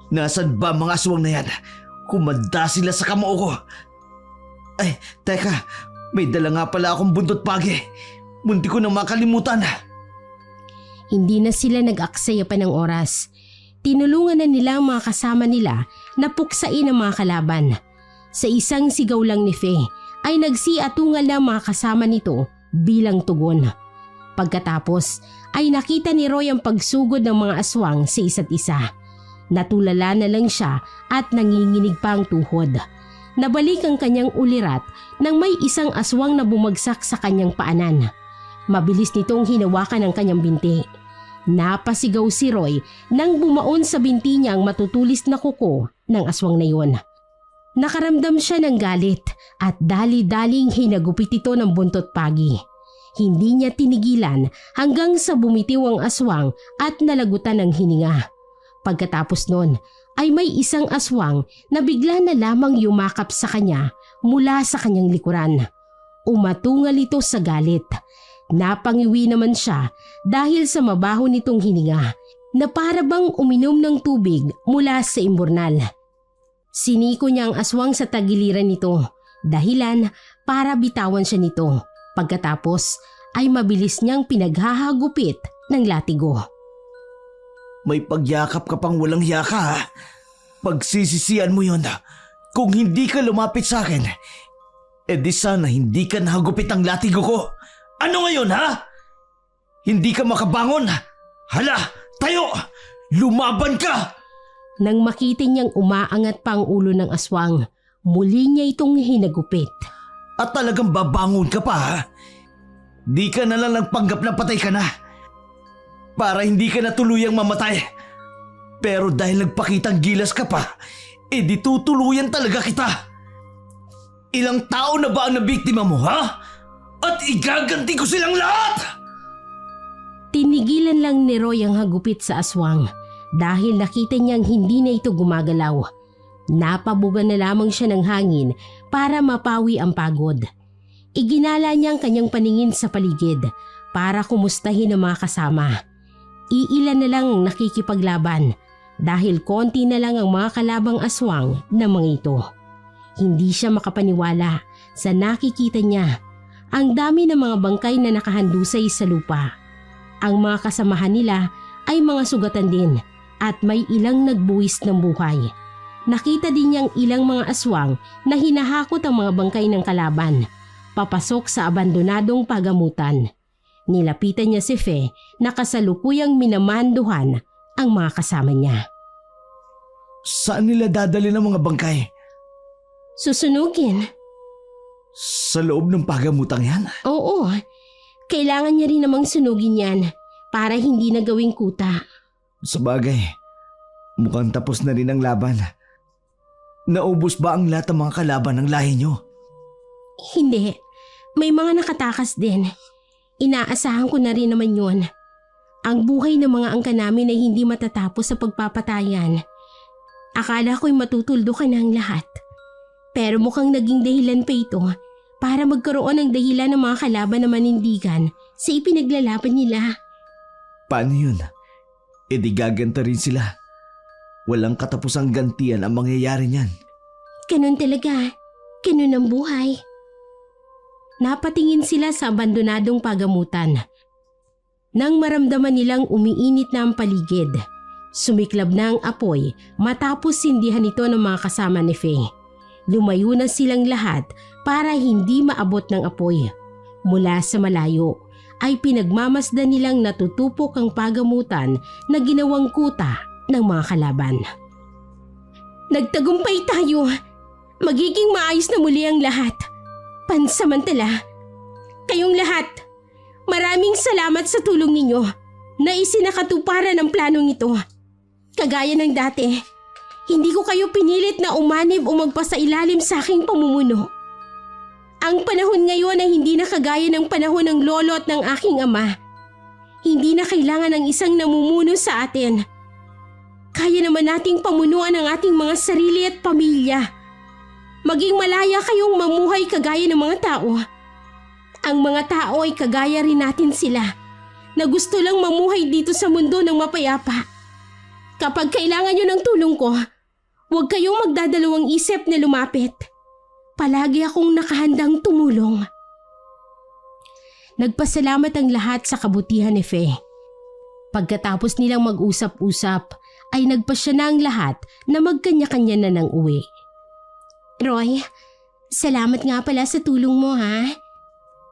Nasaan ba mga aswang na yan? Kumanda sila sa kamao ko. Ay, teka. May dala nga pala akong buntot pagi. Munti ko na makalimutan. Hindi na sila nag-aksaya pa ng oras. Tinulungan na nila ang mga kasama nila na puksain ang mga kalaban. Sa isang sigaw lang ni Fe ay nagsiatungal na mga kasama nito bilang tugon. Pagkatapos ay nakita ni Roy ang pagsugod ng mga aswang sa isa't isa. Natulala na lang siya at nanginginig pa ang tuhod. Nabalik ang kanyang ulirat nang may isang aswang na bumagsak sa kanyang paanan. Mabilis nitong hinawakan ang kanyang binti. Napasigaw si Roy nang bumaon sa binti niya ang matutulis na kuko ng aswang na yun. Nakaramdam siya ng galit at dali-daling hinagupit ito ng buntot pagi. Hindi niya tinigilan hanggang sa bumitiw ang aswang at nalagutan ng hininga. Pagkatapos nun ay may isang aswang na bigla na lamang yumakap sa kanya mula sa kanyang likuran. Umatungal ito sa galit. Napangiwi naman siya dahil sa mabaho nitong hininga na para bang uminom ng tubig mula sa imburnal. Siniko niya ang aswang sa tagiliran nito, dahilan para bitawan siya nito. Pagkatapos ay mabilis niyang pinaghahagupit ng latigo. May pagyakap ka pang walang yaka ha? Pagsisisihan mo yun. Kung hindi ka lumapit sa akin, edi sana hindi ka nahagupit ang latigo ko. Ano ngayon ha? Hindi ka makabangon? Hala, tayo! Lumaban ka! Nang makita niyang umaangat pa ang ulo ng aswang, muli niya itong hinagupit. At talagang babangon ka pa ha? Di ka na lang nagpanggap na patay ka na. para hindi ka na tuluyang mamatay. Pero dahil nagpakitang gilas ka pa, di tutuluyan talaga kita. Ilang tao na ba ang nabiktima mo, ha? At igaganti ko silang lahat! Tinigilan lang ni Roy ang hagupit sa aswang dahil nakita niyang hindi na ito gumagalaw. Napabugan na lamang siya ng hangin para mapawi ang pagod. Iginala niya ang kanyang paningin sa paligid para kumustahin ang mga kasama. Iilan na lang ang nakikipaglaban dahil konti na lang ang mga kalabang aswang na mga ito. Hindi siya makapaniwala sa nakikita niya. Ang dami ng mga bangkay na nakahandusay sa lupa. Ang mga kasamahan nila ay mga sugatan din at may ilang nagbuwis ng buhay. Nakita din niyang ilang mga aswang na hinahakot ang mga bangkay ng kalaban, papasok sa abandonadong pagamutan. Nilapitan niya si Fe na kasalukuyang minamanduhan ang mga kasama niya. Saan nila dadali ng mga bangkay? Susunugin. Sa loob ng pagamutang yan? Oo. Kailangan niya rin namang sunugin yan para hindi na gawing kuta. Sabagay, mukhang tapos na rin ang laban. Naubos ba ang lahat ng mga kalaban ng lahi niyo? Hindi. May mga nakatakas din. Inaasahan ko na rin naman yun. Ang buhay ng mga angka namin ay hindi matatapos sa pagpapatayan. Akala ko'y matutuldukan ang lahat. Pero mukhang naging dahilan pa ito para magkaroon ng dahilan ng mga kalaban na manindigan sa ipinaglalaban nila. Paano yun? Di gaganta rin sila. Walang katapusang gantian ang mangyayari niyan. Ganun talaga. Ganun ang buhay. Napatingin sila sa abandonadong pagamutan. Nang maramdaman nilang umiinit na ang paligid, sumiklab na ang apoy matapos sindihan ito ng mga kasama ni Faye. Lumayo na silang lahat para hindi maabot ng apoy. Mula sa malayo ay pinagmamasdan nilang natutupok ang pagamutan na ginawang kuta ng mga kalaban. Nagtagumpay tayo. Magiging maayos na muli ang lahat. Pansamantala, kayong lahat, maraming salamat sa tulong ninyo na isinakatuparan ang planong ito. Kagaya ng dati, hindi ko kayo pinilit na umanib o magpasailalim sa aking pamumuno. Ang panahon ngayon ay hindi na kagaya ng panahon ng lolo at ng aking ama. Hindi na kailangan ng isang namumuno sa atin. Kaya naman nating pamunuan ang ating mga sarili at pamilya. Maging malaya kayong mamuhay kagaya ng mga tao. Ang mga tao ay kagaya rin natin sila na gusto lang mamuhay dito sa mundo ng mapayapa. Kapag kailangan nyo ng tulong ko, huwag kayong magdadalawang isip na lumapit. Palagi akong nakahandang tumulong. Nagpasalamat ang lahat sa kabutihan ni Fe. Pagkatapos nilang mag-usap-usap, ay nagpasya na ang lahat na magkanya-kanya na ng uwi. Roy, salamat nga pala sa tulong mo ha.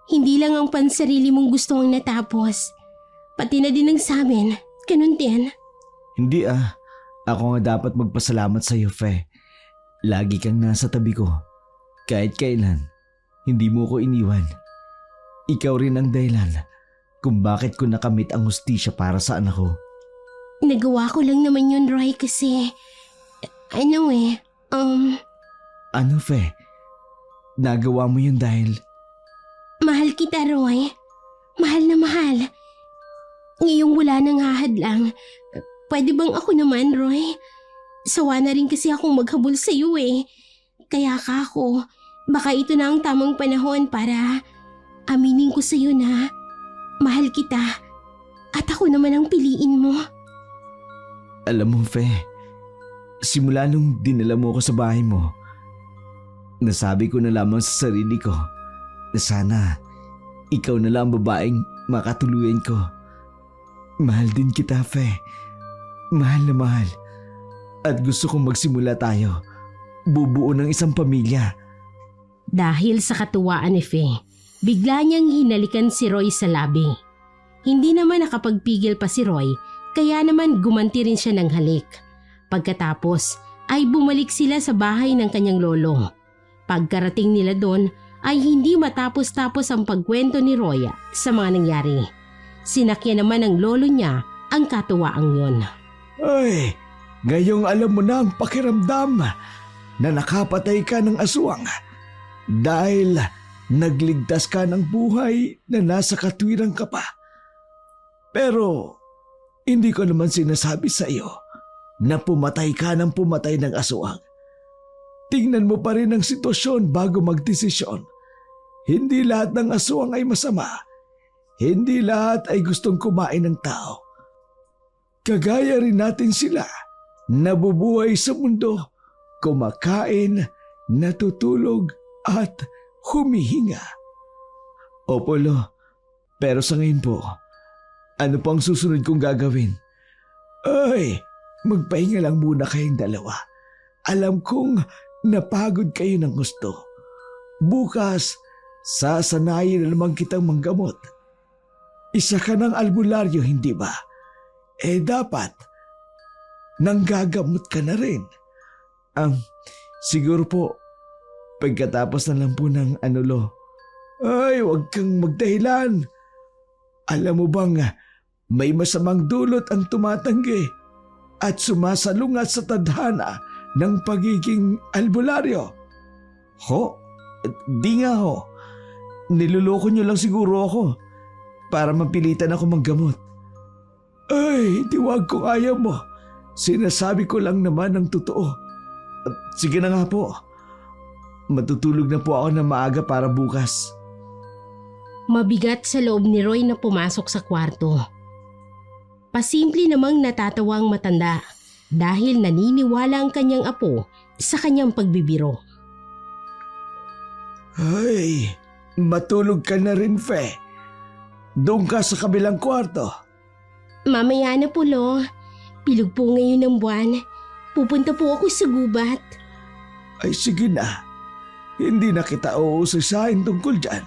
Hindi lang ang pansarili mong gusto ang natapos. Pati na din ang sa amin. Ganun din. Hindi Ako nga dapat magpasalamat sa iyo, Fe. Lagi kang nasa tabi ko. Kahit kailan, hindi mo ko iniwan. Ikaw rin ang dahilan kung bakit ko nakamit ang hustisya para sa anak ko. Nagawa ko lang naman yun, Roy, kasi... Ano, Fe? Nagawa mo yun dahil... Mahal kita, Roy. Mahal na mahal. Ngayong wala nang hahadlang, pwede bang ako naman, Roy? Sawa na rin kasi akong maghabol sa iyo eh. Kaya ako, baka ito na ang tamang panahon para aminin ko sa iyo na mahal kita at ako naman ang piliin mo. Alam mo, Fe, simula nung dinala mo ako sa bahay mo, nasabi ko na lamang sa sarili ko na sana ikaw na lang ang babaeng makatuluyan ko. Mahal din kita, Fe. Mahal na mahal. At gusto kong magsimula tayo. Bubuo ng isang pamilya. Dahil sa katuwaan ni Fe, bigla niyang hinalikan si Roy sa labi. Hindi naman nakapagpigil pa si Roy, kaya naman gumanti rin siya ng halik. Pagkatapos ay bumalik sila sa bahay ng kanyang lolo. Pagkarating nila doon ay hindi matapos-tapos ang pagkwento ni Roy sa mga nangyari. Sinakyan naman ng lolo niya ang katuwaang yon. Ay, ngayong alam mo na ang pakiramdam na nakapatay ka ng aswang dahil nagligtas ka ng buhay na nasa katwirang ka pa. Pero hindi ko naman sinasabi sa iyo na pumatay ka ng pumatay ng aswang. Tingnan mo pa rin ang sitwasyon bago magdesisyon. Hindi lahat ng aswang ay masama. Hindi lahat ay gustong kumain ng tao. Kagaya rin natin sila, nabubuhay sa mundo, kumakain, natutulog at humihinga. Opo, Lo. Pero sa ngayon po, ano pang susunod kong gagawin? Ay, magpahinga lang muna kayong dalawa. Alam kong napagod kayo ng gusto. Bukas, sasanayin na naman kitang manggamot. Isa ka ng albularyo, hindi ba? Dapat, nanggagamot ka na rin. Siguro po, pagkatapos na lang po ng Lo. Ay, huwag kang magdahilan. Alam mo bang may masamang dulot ang tumatanggi at sumasalungat sa tadhana ng pagiging albularyo? Ho? Di nga ho. Niloloko niyo lang siguro ako para mapilitan ako manggamot. Ay, diwag kung ayaw mo. Sinasabi ko lang naman ang totoo. Sige na nga po. Matutulog na po ako ng maaga para bukas. Mabigat sa loob ni Roy na pumasok sa kwarto. Pasimple namang natatawa ang matanda dahil naniniwala ang kanyang apo sa kanyang pagbibiro. Ay, matulog ka na rin, Fe. Doon ka sa kabilang kwarto. Mamaya na po, Lo. Pilog po ngayon ng buwan. Pupunta po ako sa gubat. Ay sige na. Hindi na kita uusasahin tungkol dyan.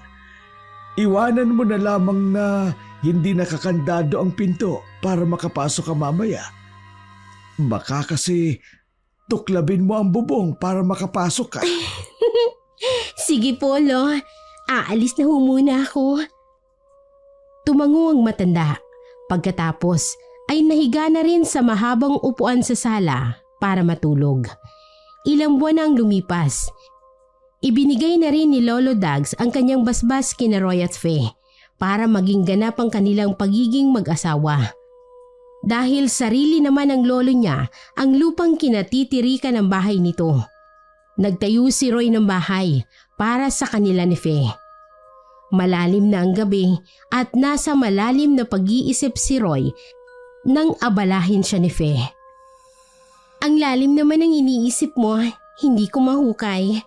Iwanan mo na lamang na hindi nakakandado ang pinto para makapasok ka mamaya. Baka kasi tuklabin mo ang bubong para makapasok ka. Sige po, Lo. Aalis na ho muna ako. Tumango ang matanda. Pagkatapos ay nahiga na rin sa mahabang upuan sa sala para matulog. Ilang buwan na ang lumipas. Ibinigay na rin ni Lolo Dags ang kanyang basbas kina Roy at Fe para maging ganap ang kanilang pagiging mag-asawa. Dahil sarili naman ng lolo niya ang lupang kinatitirikan ng bahay nito. Nagtayo si Roy ng bahay para sa kanila ni Fe. Malalim na ang gabi at nasa malalim na pag-iisip si Roy nang abalahin siya ni Fe. Ang lalim naman ng iniisip mo, hindi ko mahukay.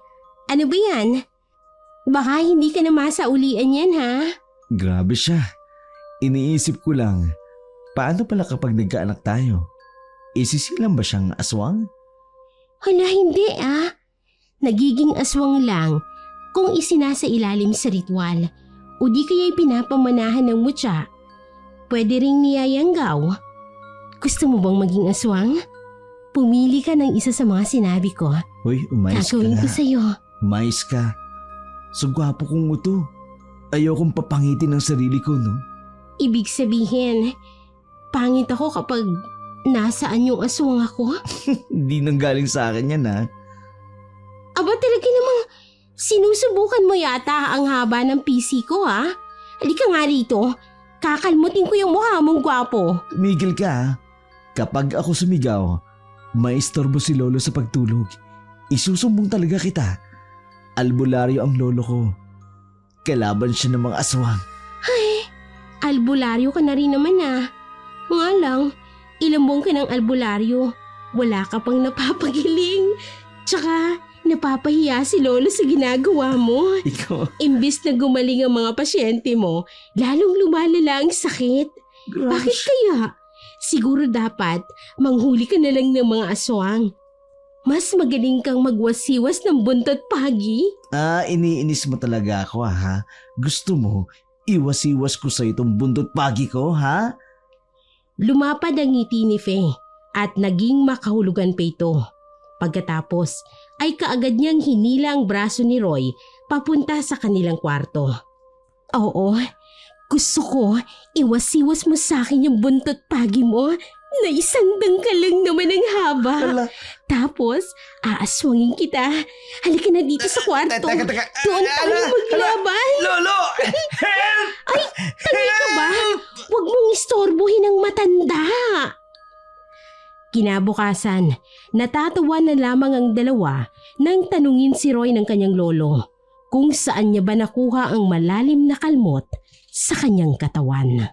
Ano ba yan? Baka hindi ka na masaulian yan, ha? Grabe siya. Iniisip ko lang, paano pala kapag nagkaanak tayo? Isisilang ba siyang aswang? Hala, hindi Nagiging aswang lang kung isinasa ilalim sa ritual o di kaya'y pinapamanahan ng mutya. Pwede ring niyayanggaw. Gusto mo bang maging aswang? Pumili ka ng isa sa mga sinabi ko. Hoy, umayos ka Gagawin nga. ko sa'yo. Umayos ka. So gwapo kong uto. Ayokong papangitin ang sarili ko, no? Ibig sabihin, pangit ako kapag nasaan yung aswang ako? Hindi nang galing sa akin yan, ha? Aba talaga namang sinusubukan mo yata ang haba ng PC ko, ha? Halika nga rito. Kakalmutin ko yung mukha mong gwapo. Tumigil ka, ha? Kapag ako sumigaw, maistorbo si Lolo sa pagtulog. Isusumbong talaga kita. Albularyo ang lolo ko. Kalaban siya ng mga aswang. Ay, albularyo ka na rin naman, Nga lang, ilang buwan ka ng albularyo. Wala ka pang napapagiling. Tsaka, napapahiya si Lolo sa ginagawa mo. Ikaw? Imbis na gumaling ang mga pasyente mo, lalong lumalala ang sakit. Bakit kaya? Siguro dapat manghuli ka na lang ng mga aswang. Mas magaling kang magwasiwas ng buntot pagi. Iniinis mo talaga ako, ha? Gusto mo, iwasiwas ko sa itong buntot pagi ko, ha? Lumapad ang ngiti ni Fe at naging makahulugan pa ito. Pagkatapos ay kaagad niyang hinila ang braso ni Roy papunta sa kanilang kwarto. Oo, Gusto ko, iwas-iwas mo sa akin yung buntot pagi mo na isang dangkal lang naman ang haba. Hala. Tapos, aaswangin kita. Halika na dito sa kwarto. Teka. Doon tayo maglaban. Lolo! Help! Ay, tangay ka ba? Huwag mong istorbohin ang matanda. Kinabukasan, natatawa na lamang ang dalawa nang tanungin si Roy ng kanyang lolo kung saan niya ba nakuha ang malalim na kalmot sa kanyang katawan.